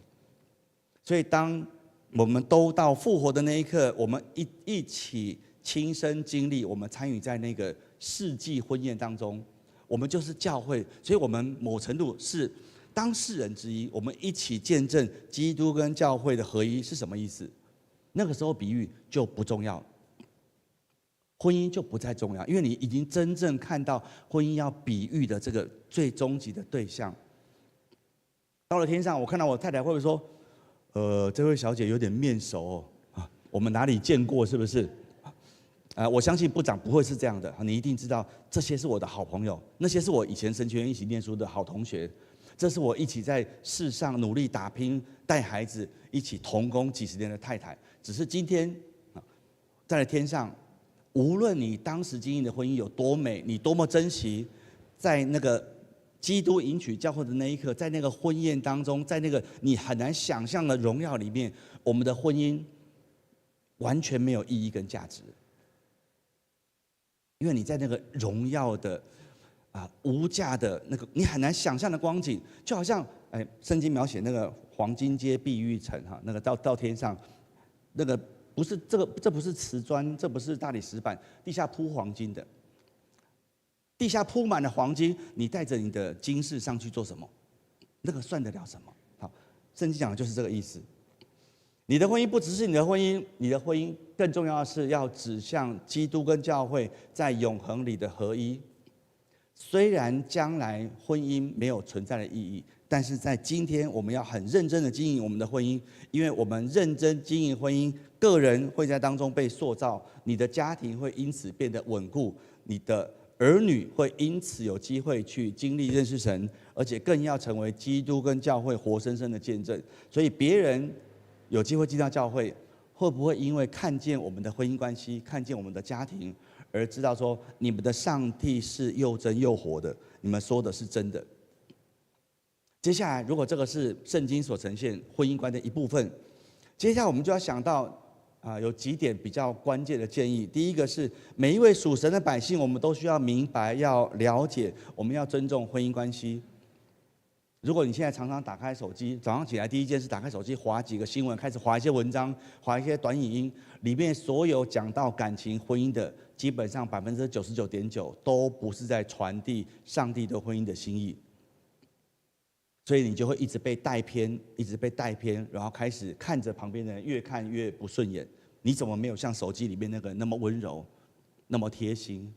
所以当我们都到复活的那一刻，我们一起亲身经历，我们参与在那个世纪婚宴当中，我们就是教会，所以我们某程度是当事人之一，我们一起见证基督跟教会的合一是什么意思？那个时候比喻就不重要，婚姻就不再重要，因为你已经真正看到婚姻要比喻的这个最终极的对象。到了天上，我看到我太太会不会说，这位小姐有点面熟哦，我们哪里见过是不是？我相信部长不会是这样的，你一定知道这些是我的好朋友，那些是我以前神学院一起念书的好同学，这是我一起在世上努力打拼带孩子一起同工几十年的太太。只是今天在天上，无论你当时经营的婚姻有多美，你多么珍惜，在那个基督迎娶教会的那一刻，在那个婚宴当中，在那个你很难想象的荣耀里面，我们的婚姻完全没有意义跟价值。因为你在那个荣耀的无价的那个你很难想象的光景，就好像圣经描写那个黄金街碧玉城那个到天上，那个不是这不是瓷砖，这不是大理石板，地下铺黄金的，地下铺满了黄金，你带着你的金饰上去做什么？那个算得了什么？好，圣经讲的就是这个意思。你的婚姻不只是你的婚姻，你的婚姻更重要的是要指向基督跟教会在永恒里的合一。虽然将来婚姻没有存在的意义，但是在今天我们要很认真的经营我们的婚姻，因为我们认真经营婚姻，个人会在当中被塑造，你的家庭会因此变得稳固，你的儿女会因此有机会去经历认识神，而且更要成为基督跟教会活生生的见证。所以别人有机会进到教会，会不会因为看见我们的婚姻关系，看见我们的家庭，而知道说你们的上帝是又真又活的，你们说的是真的？接下来，如果这个是圣经所呈现婚姻观的一部分，接下来我们就要想到有几点比较关键的建议。第一个是每一位属神的百姓，我们都需要明白、要了解，我们要尊重婚姻关系。如果你现在常常打开手机，早上起来第一件事打开手机，滑几个新闻，开始滑一些文章，滑一些短影音，里面所有讲到感情、婚姻的，基本上99.9%都不是在传递上帝对婚姻的心意，所以你就会一直被带偏，一直被带偏，然后开始看着旁边的人越看越不顺眼，你怎么没有像手机里面那个人那么温柔，那么贴心？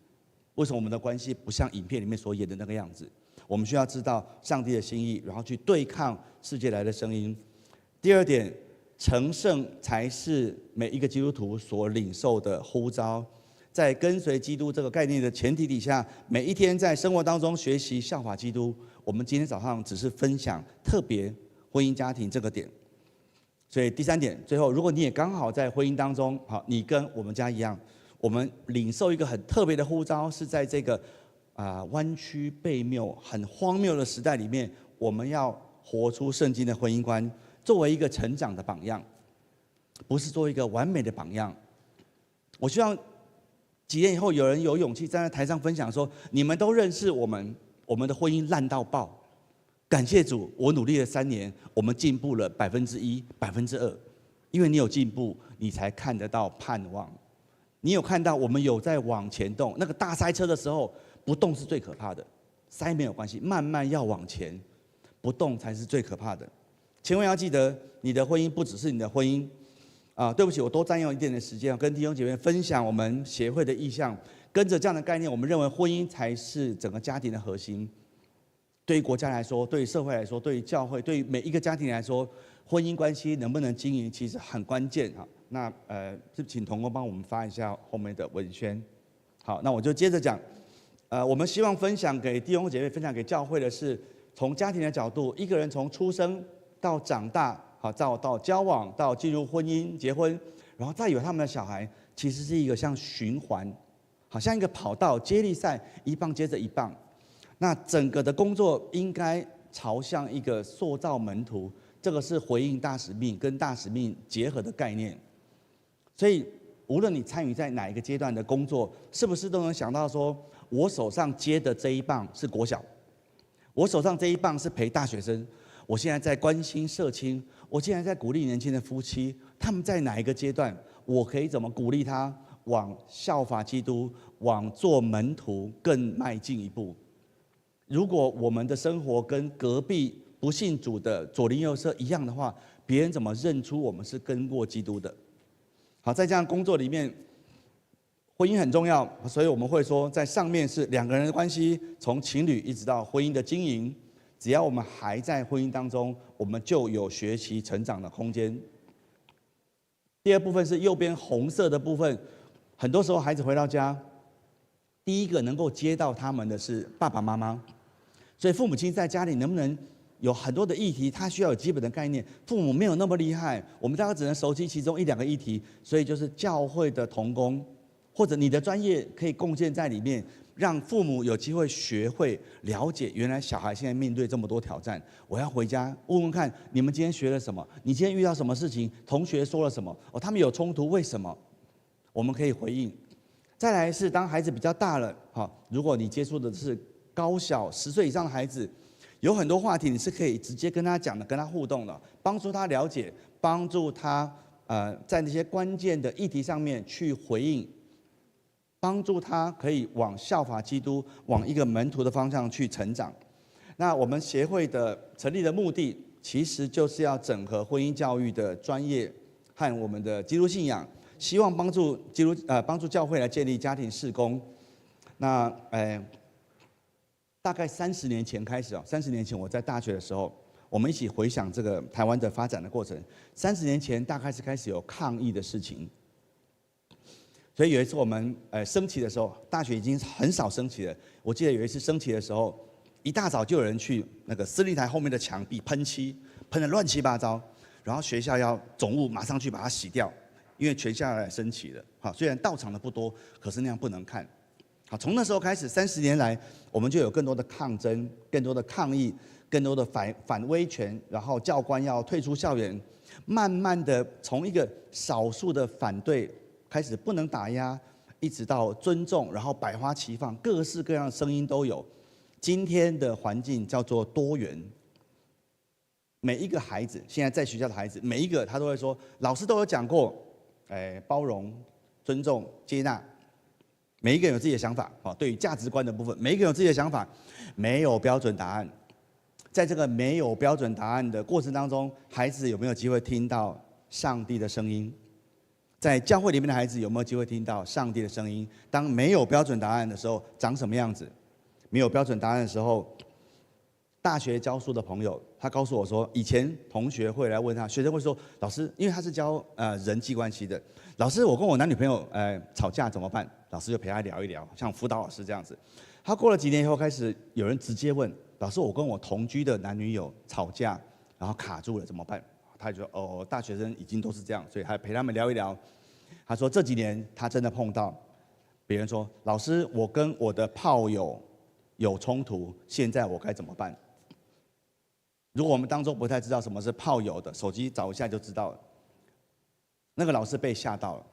为什么我们的关系不像影片里面所演的那个样子？我们需要知道上帝的心意，然后去对抗世界来的声音。第二点，成圣才是每一个基督徒所领受的呼召。在跟随基督这个概念的前提底下，每一天在生活当中学习效法基督。我们今天早上只是分享特别婚姻家庭这个点。所以第三点，最后，如果你也刚好在婚姻当中，好，你跟我们家一样，我们领受一个很特别的呼召，是在这个弯曲悖谬、很荒谬的时代里面，我们要活出圣经的婚姻观，作为一个成长的榜样，不是做一个完美的榜样。我希望几年以后，有人有勇气站在台上分享说：“你们都认识我们的婚姻烂到爆。感谢主，我努力了3年，我们进步了1%、2%。因为你有进步，你才看得到盼望。你有看到我们有在往前动。那个大塞车的时候，不动是最可怕的，塞没有关系，慢慢要往前，不动才是最可怕的。千万要记得，你的婚姻不只是你的婚姻。”对不起，我多占用一点点时间，跟弟兄姐妹分享我们协会的意向。跟着这样的概念，我们认为婚姻才是整个家庭的核心。对于国家来说，对于社会来说，对于教会，对于每一个家庭来说，婚姻关系能不能经营，其实很关键哈。那就请同工帮我们发一下后面的文宣。好，那我就接着讲。我们希望分享给弟兄姐妹、分享给教会的是，从家庭的角度，一个人从出生到长大。好，到交往，到进入婚姻、结婚，然后再有他们的小孩，其实是一个像循环，好像一个跑道接力赛，一棒接着一棒。那整个的工作应该朝向一个塑造门徒，这个是回应大使命跟大使命结合的概念。所以，无论你参与在哪一个阶段的工作，是不是都能想到说，我手上接的这一棒是国小，我手上这一棒是陪大学生，我现在在关心社青。我现在在鼓励年轻的夫妻，他们在哪一个阶段，我可以怎么鼓励他往效法基督、往做门徒更迈进一步？如果我们的生活跟隔壁不信主的左邻右舍一样的话，别人怎么认出我们是跟过基督的？好，在这样工作里面，婚姻很重要，所以我们会说，在上面是2个人的关系，从情侣一直到婚姻的经营。只要我们还在婚姻当中，我们就有学习成长的空间。第二部分是右边红色的部分，很多时候孩子回到家，第一个能够接到他们的是爸爸妈妈，所以父母亲在家里能不能有很多的议题，他需要有基本的概念。父母没有那么厉害，我们大概只能熟悉其中1、2个议题，所以就是教会的同工，或者你的专业可以贡献在里面。让父母有机会学会了解，原来小孩现在面对这么多挑战，我要回家问问看，你们今天学了什么？你今天遇到什么事情？同学说了什么？他们有冲突，为什么？我们可以回应。再来是当孩子比较大了，如果你接触的是高小10岁以上的孩子，有很多话题你是可以直接跟他讲的，跟他互动的，帮助他了解，帮助他在那些关键的议题上面去回应。帮助他可以往效法基督、往一个门徒的方向去成长。那我们协会的成立的目的，其实就是要整合婚姻教育的专业和我们的基督信仰，希望帮助教会来建立家庭事工。那大概30年前开始30年前我在大学的时候，我们一起回想这个台湾的发展的过程。30年前大概是开始有抗议的事情。所以有一次我们升旗的时候，大学已经很少升旗了。我记得有一次升旗的时候，一大早就有人去那个司令台后面的墙壁喷漆，喷得乱七八糟，然后学校要总务马上去把它洗掉，因为全校要来升旗了。好，虽然到场的不多，可是那样不能看。好，从那时候开始，30年来，我们就有更多的抗争、更多的抗议、更多的反威权，然后教官要退出校园，慢慢的从一个少数的反对。开始不能打压，一直到尊重，然后百花齐放，各式各样的声音都有。今天的环境叫做多元。每一个孩子，现在在学校的孩子，每一个他都会说，老师都有讲过，包容、尊重、接纳。每一个人有自己的想法，对于价值观的部分，每一个人有自己的想法，没有标准答案。在这个没有标准答案的过程当中，孩子有没有机会听到上帝的声音？在教会里面的孩子有没有机会听到上帝的声音？当没有标准答案的时候，长什么样子？没有标准答案的时候，大学教书的朋友，他告诉我说，以前同学会来问他，学生会说，老师，因为他是教人际关系的，老师，我跟我男女朋友吵架怎么办？老师就陪他聊一聊，像辅导老师这样子。他过了几年以后，开始有人直接问老师，我跟我同居的男女友吵架，然后卡住了怎么办？他就说哦，大学生已经都是这样，所以还陪他们聊一聊。他说这几年他真的碰到别人说，老师，我跟我的炮友有冲突，现在我该怎么办？如果我们当中不太知道什么是炮友的，手机找一下就知道了。那个老师被吓到了，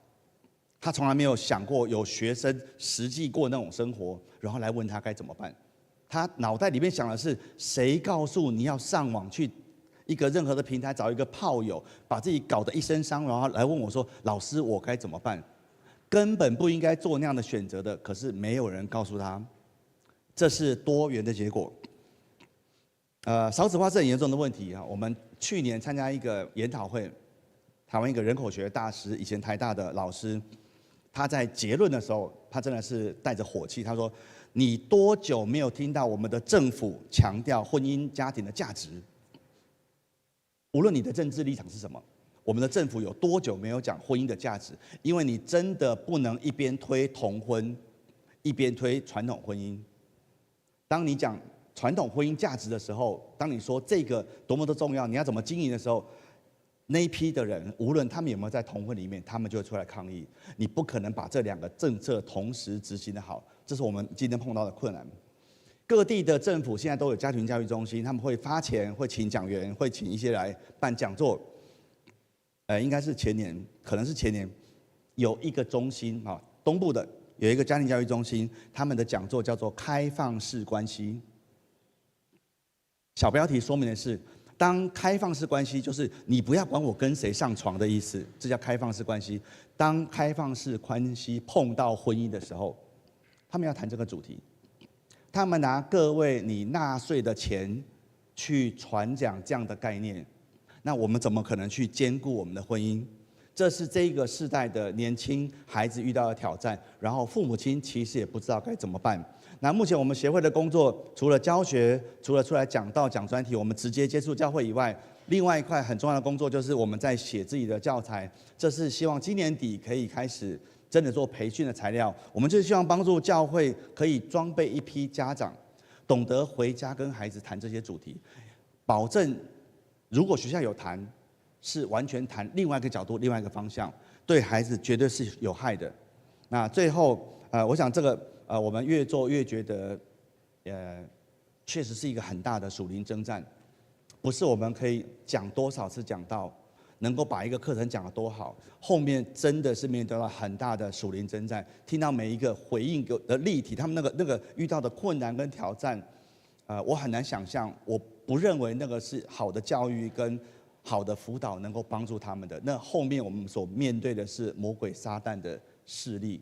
他从来没有想过有学生实际过那种生活，然后来问他该怎么办。他脑袋里面想的是，谁告诉你要上网去一个任何的平台找一个炮友，把自己搞得一身伤，然后来问我说：“老师，我该怎么办？”根本不应该做那样的选择的，可是没有人告诉他，这是多元的结果。少子化是很严重的问题啊。我们去年参加一个研讨会，台湾一个人口学大师，以前台大的老师，他在结论的时候，他真的是带着火气，他说：“你多久没有听到我们的政府强调婚姻家庭的价值？无论你的政治立场是什么，我们的政府有多久没有讲婚姻的价值？因为你真的不能一边推同婚，一边推传统婚姻。当你讲传统婚姻价值的时候，当你说这个多么的重要，你要怎么经营的时候，那一批的人，无论他们有没有在同婚里面，他们就会出来抗议。你不可能把这两个政策同时执行的好，这是我们今天碰到的困难。各地的政府现在都有家庭教育中心，他们会发钱，会请讲员，会请一些来办讲座。应该是前年，可能是前年，有一个中心啊，东部的有一个家庭教育中心，他们的讲座叫做开放式关系。小标题说明的是，当开放式关系就是你不要管我跟谁上床的意思，这叫开放式关系。当开放式关系碰到婚姻的时候，他们要谈这个主题。他们拿各位你纳税的钱去传讲这样的概念，那我们怎么可能去兼顾我们的婚姻？这是这个世代的年轻孩子遇到的挑战，然后父母亲其实也不知道该怎么办。那目前我们协会的工作，除了教学，除了出来讲道、讲专题，我们直接接触教会以外，另外一块很重要的工作就是我们在写自己的教材。这是希望今年底可以开始真的做培训的材料。我们就是希望帮助教会可以装备一批家长，懂得回家跟孩子谈这些主题，保证如果学校有谈，是完全谈另外一个角度、另外一个方向，对孩子绝对是有害的。那最后，我想这个我们越做越觉得，确实是一个很大的属灵征战，不是我们可以讲多少次讲到，能够把一个课程讲得多好，后面真的是面对到很大的属灵征战。听到每一个回应的例题，他们那个遇到的困难跟挑战，我很难想象，我不认为那个是好的教育跟好的辅导能够帮助他们的。那后面我们所面对的是魔鬼撒旦的势力。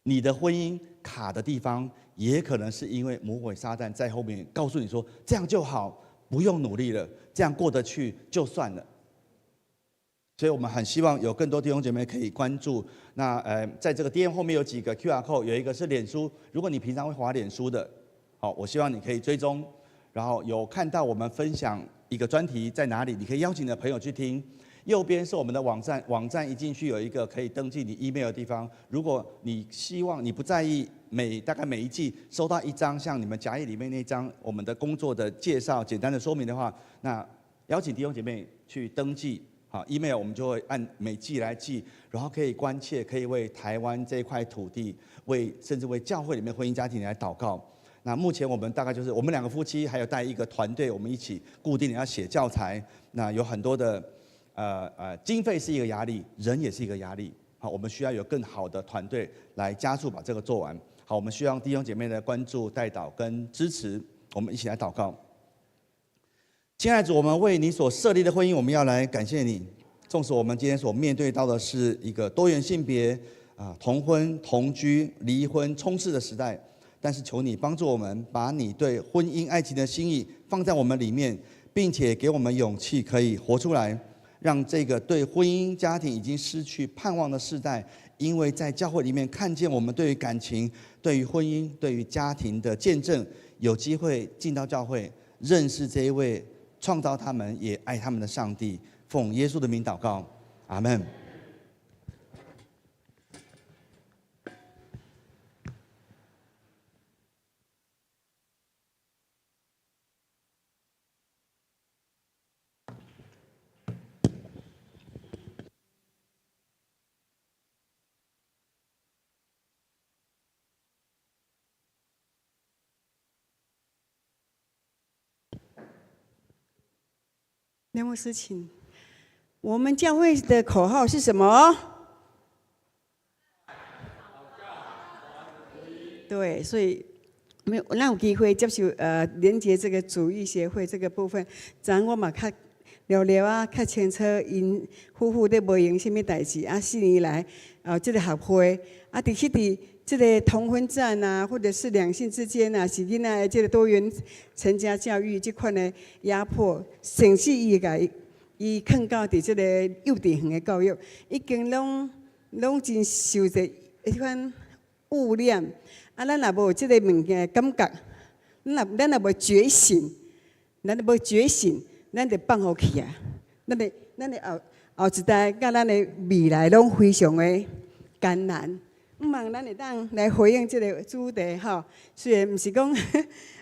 你的婚姻卡的地方，也可能是因为魔鬼撒旦在后面告诉你说，这样就好，不用努力了，这样过得去就算了。所以我们很希望有更多弟兄姐妹可以关注。那在这个 DM 后面有几个 QR code， 有一个是脸书，如果你平常会滑脸书的，好，我希望你可以追踪，然后有看到我们分享一个专题在哪里，你可以邀请你的朋友去听。右边是我们的网站，网站一进去有一个可以登记你 email 的地方。如果你希望你不在意大概每一季收到一张像你们夹页里面那张我们的工作的介绍、简单的说明的话，那邀请弟兄姐妹去登记。好 ，email 我们就会按每季来记，然后可以关切，可以为台湾这一块土地，甚至为教会里面婚姻家庭来祷告。那目前我们大概就是我们两个夫妻，还有带一个团队，我们一起固定的要写教材。那有很多的经费是一个压力，人也是一个压力。好，我们需要有更好的团队来加速把这个做完。好，我们需要弟兄姐妹的关注、带祷跟支持，我们一起来祷告。亲爱的主，我们为你所设立的婚姻，我们要来感谢你。纵使我们今天所面对到的是一个多元性别同婚、同居、离婚充斥的时代，但是求你帮助我们，把你对婚姻爱情的心意放在我们里面，并且给我们勇气可以活出来。让这个对婚姻家庭已经失去盼望的世代，因为在教会里面看见我们对于感情、对于婚姻、对于家庭的见证，有机会进到教会，认识这一位创造他们也爱他们的上帝。奉耶稣的名祷告，阿们。
梁牧师，请。我们教会的口号是什么？对，所以没有让有机会接受连接这个主义协会这个部分，咱我嘛较聊聊啊，较清楚因夫妇咧无用什么代志啊，4年来这个合会啊，伫这个同婚战啊，或者是两性之间啊，是囡仔的这个多元成家教育这款的压迫，甚至伊放到伫即个幼稚园的教育，已经拢真受着迄款污染。啊，咱若无即个物件感觉，咱若无觉醒，咱就放互去啊！咱的后一代甲咱的未来拢非常的艰难。毋望咱会当来回应即个主题吼，虽然毋是讲，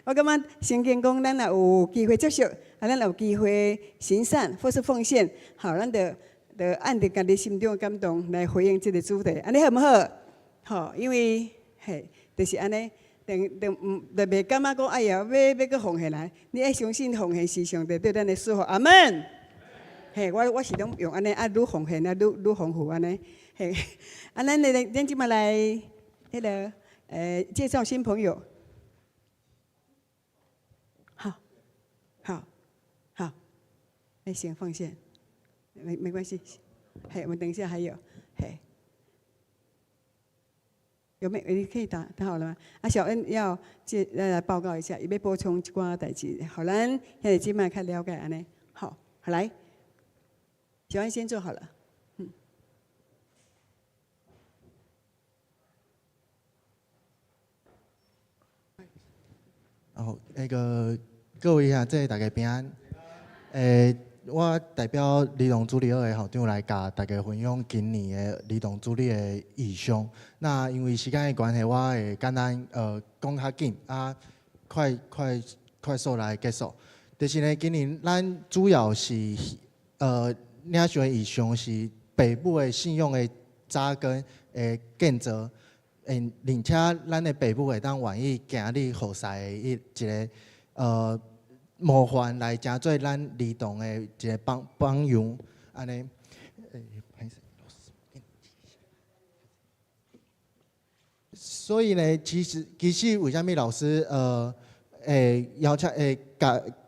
我感觉圣经讲，咱若有机会接受，咱若有机会行善或是奉献，好，咱就按着家己心中的感动来回应即个主题，安尼好毋好？好，因为嘿，就是安尼，就袂感觉讲，哎呀，要搁奉献来，你爱相信奉献是上帝对咱的祝福，阿门。嘿，我是拢用安尼，愈奉献愈丰富安尼。嘿，咱即马来迄个介绍新朋友。好，先放线，没关系。嘿，我们等一下还有，嘿，有没有？你可以打好了吗？啊，小恩要来报告一下，伊要补充一寡代志，好，咱现在即马较了解安尼。好，来，小恩先坐好了。
那个各位兄弟大家平安。我代表儿童主理2的校长来甲大家分享今年的儿童主理的意向。那因为时间的关系，我会简单讲较紧啊，快速来结束。就是呢，今年咱主要是领受的意向是父母的信仰的扎根的建造。并且咱的父母会当愿意行你后世的一个模范来成做咱儿童的一个榜样，安尼。所以呢，其实为什么老师邀请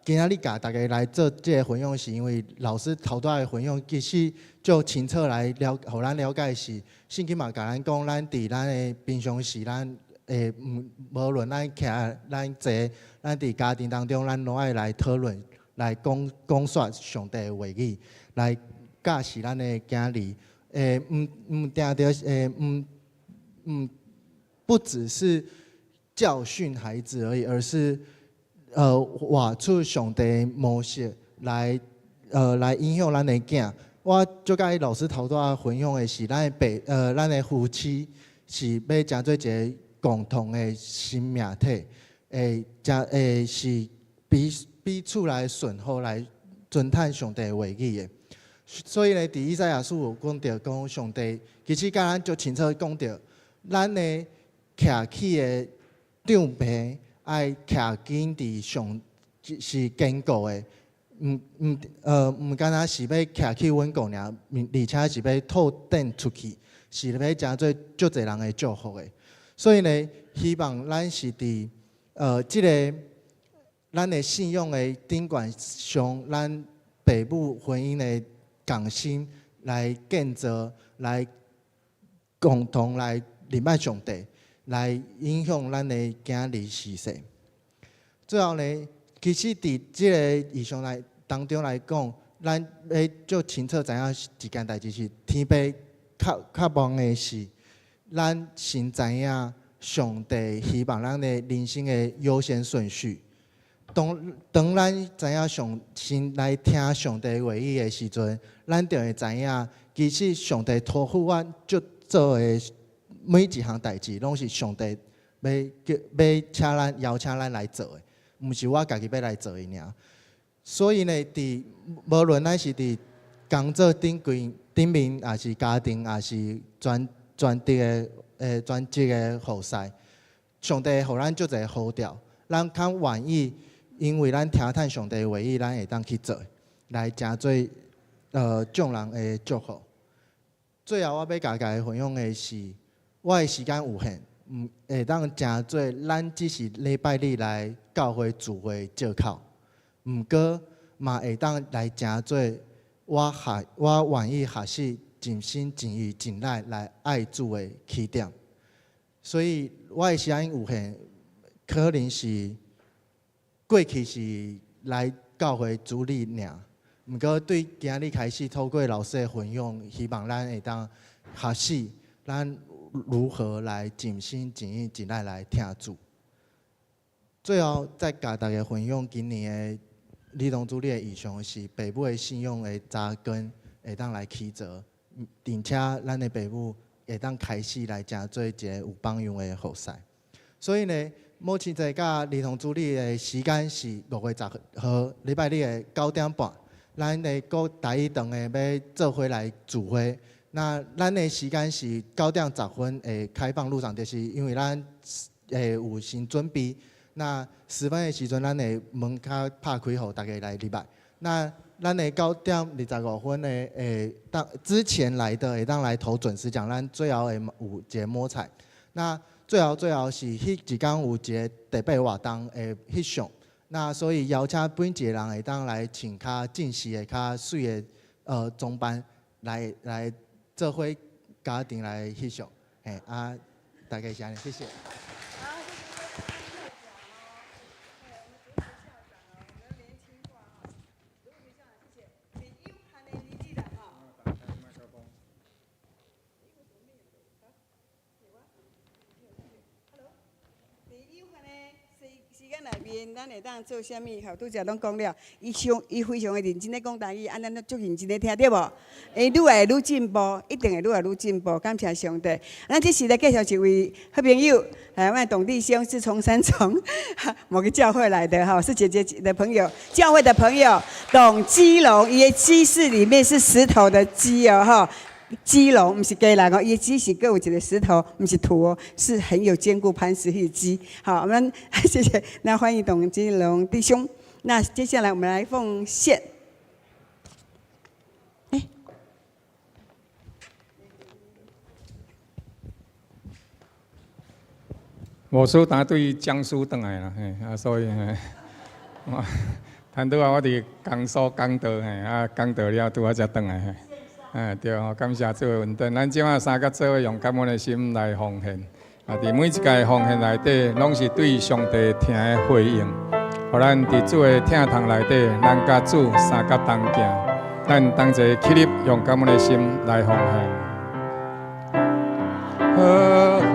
今仔日甲大家来做这个分享，是因为老师头拄的分享其实就清楚来互咱了解是，圣经嘛甲咱讲，咱伫咱的平常时，咱无论咱咱坐，咱伫家庭当中，咱拢爱来讨论，来讲说上帝的话语，来教示咱的囝儿，定着不只是教训孩子而已，而是画出上帝模式来影响咱的囝。我最介意老师头拄仔分享的是，咱的夫妻是要成做一个共同的生命体，是彼此来顺服来遵探上帝的话语的。所以呢，伫以赛亚书有讲到，讲上帝其实甲咱就清楚讲到，咱的徛起的长辈爱徛紧伫上是坚固的，唔单单是要徛起稳固尔，而且是要透顶出去，是要成做足侪人的祝福的。所以呢，希望咱是伫即个咱的信仰的顶端上，咱父母婚姻的共心来建造，来共同来礼拜上帝。来影响咱的囝儿时势。最后呢，其实伫即个意象当中来讲，咱要足清楚知影一件代志是天父较望的是，咱先知影上帝希望咱的人生的优先顺序。当咱知影先来听上帝话语的时阵，咱就会知影，其实上帝托付阮做的每一项代志，拢是上帝要邀请咱来做的，毋是我家己要来做的尔。所以呢，无论咱是伫工作顶面，也是家庭，也是专职的服侍，上帝互咱足侪好调，咱较愿意，因为咱听探上帝的话语，咱会当去做，来成做众人的祝福。最后我要甲大家分享的是，我的时间有限，会当成做咱只是礼拜日来教会聚会借口。毋过嘛会当来成做我愿意学习尽心尽意尽力来爱主的起点。所以我的时间有限，可能是过去是来教会主理尔。毋过对今日开始透过老师的分享，希望咱会当学习咱如何来尽心尽意尽力来听主。最后再甲大家分享今年的儿童主日的意向是，父母的信仰的扎根会当来起造，并且咱的父母会当开始来成做一个有榜样的后世。所以呢，母亲节甲儿童主日的时间是6月10号礼拜日的9点半，咱的各台语堂的要做伙来聚会。那咱的时间是9点10分会开放入场，就是因为咱有先准备。那10分的时阵，咱会门卡拍开，互大家来入来。那咱的9点25分的之前来的会当来投准时奖，咱最后会有一个摸彩。那最后是迄一天有一个特别活动的翕相。那所以邀请每一个人会当来穿较正式的、较水的装扮来做伙家庭来翕相。大概是安尼，谢谢。
内面咱会当做啥物？吼，拄则拢讲了，伊非常的认真咧讲台语，咱足认真咧听，对无？愈来愈进步，一定会愈来愈进步。感谢上帝。咱这时来介绍一位好朋友，我们董弟兄是从某个教会来的，哈，是姐姐的朋友，教会的朋友，董基隆，伊的基是里面是石头的基哦，哈。基隆不是鸡人哦，伊基是各有一个石头，不是土哦，是很有坚固磐石的基。好，我们谢谢，那欢迎董基隆弟兄。那接下来我们来奉献。
无事单对江苏转来啦，所以摊拄啊，我伫江苏讲道，讲道了拄啊才转来。对吼，感谢主的恩典。咱即马三个做伙用感恩的心来奉献，伫每一届奉献内底，拢是对上帝听的回应。互咱伫主的听堂内底，咱甲主三甲同行，咱同齐起立，用感恩的心来奉献。呵华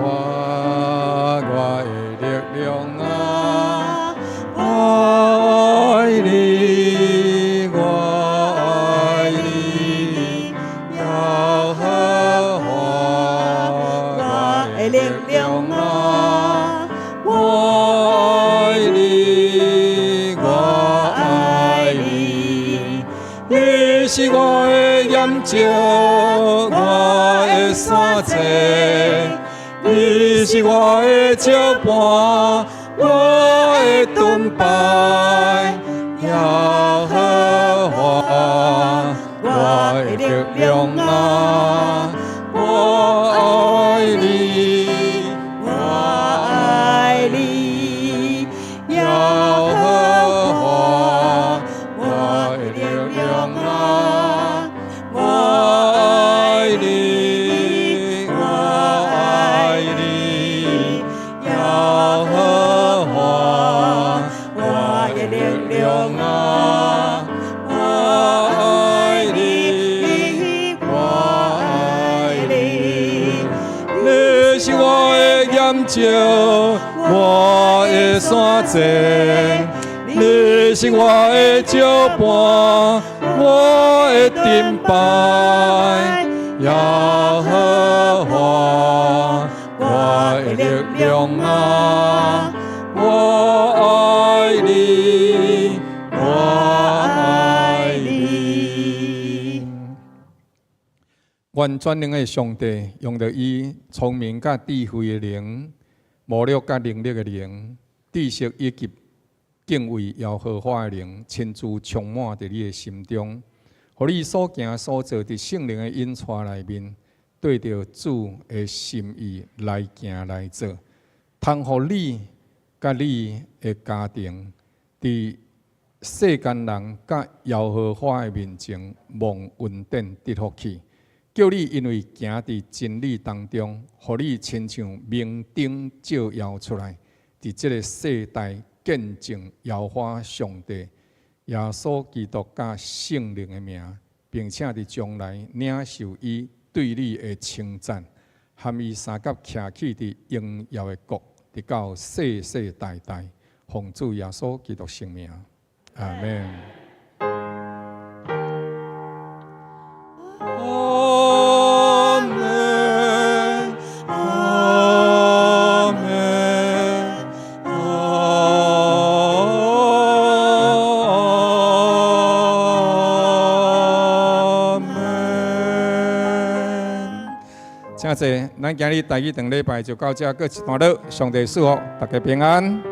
我的力量啊，爱你。是我的眼睛，我的山寨，你是我的脚伴，我的盾牌，耶和华，我的力量啊，我爱你，我爱你，耶和华，我的力量啊。我照我的山前，你是我的照伴，我的顶摆，耶和华，我的力量啊，我爱你，我爱你。愿全能的上帝用着伊聪明甲智慧的灵，魔力甲能力的灵，知识以及敬畏耶和华的灵，亲自充满在你的心中，互你所行所做伫圣灵的引带内面，对着主的心意来行来做，通互你甲你的家庭伫世间人甲耶和华的面前蒙恩典得福气。叫你因为行伫真理当中，互你亲像明灯照耀出来，伫这个世代见证耀华上帝、耶稣基督甲圣灵的名，并且伫将来领受伊对你的称赞，含伊三甲徛起伫荣耀的国，直到世世代代，奉主耶稣基督圣名，阿门。真济，咱今日第一场礼拜就到这，过一段落，上帝祝福大家平安。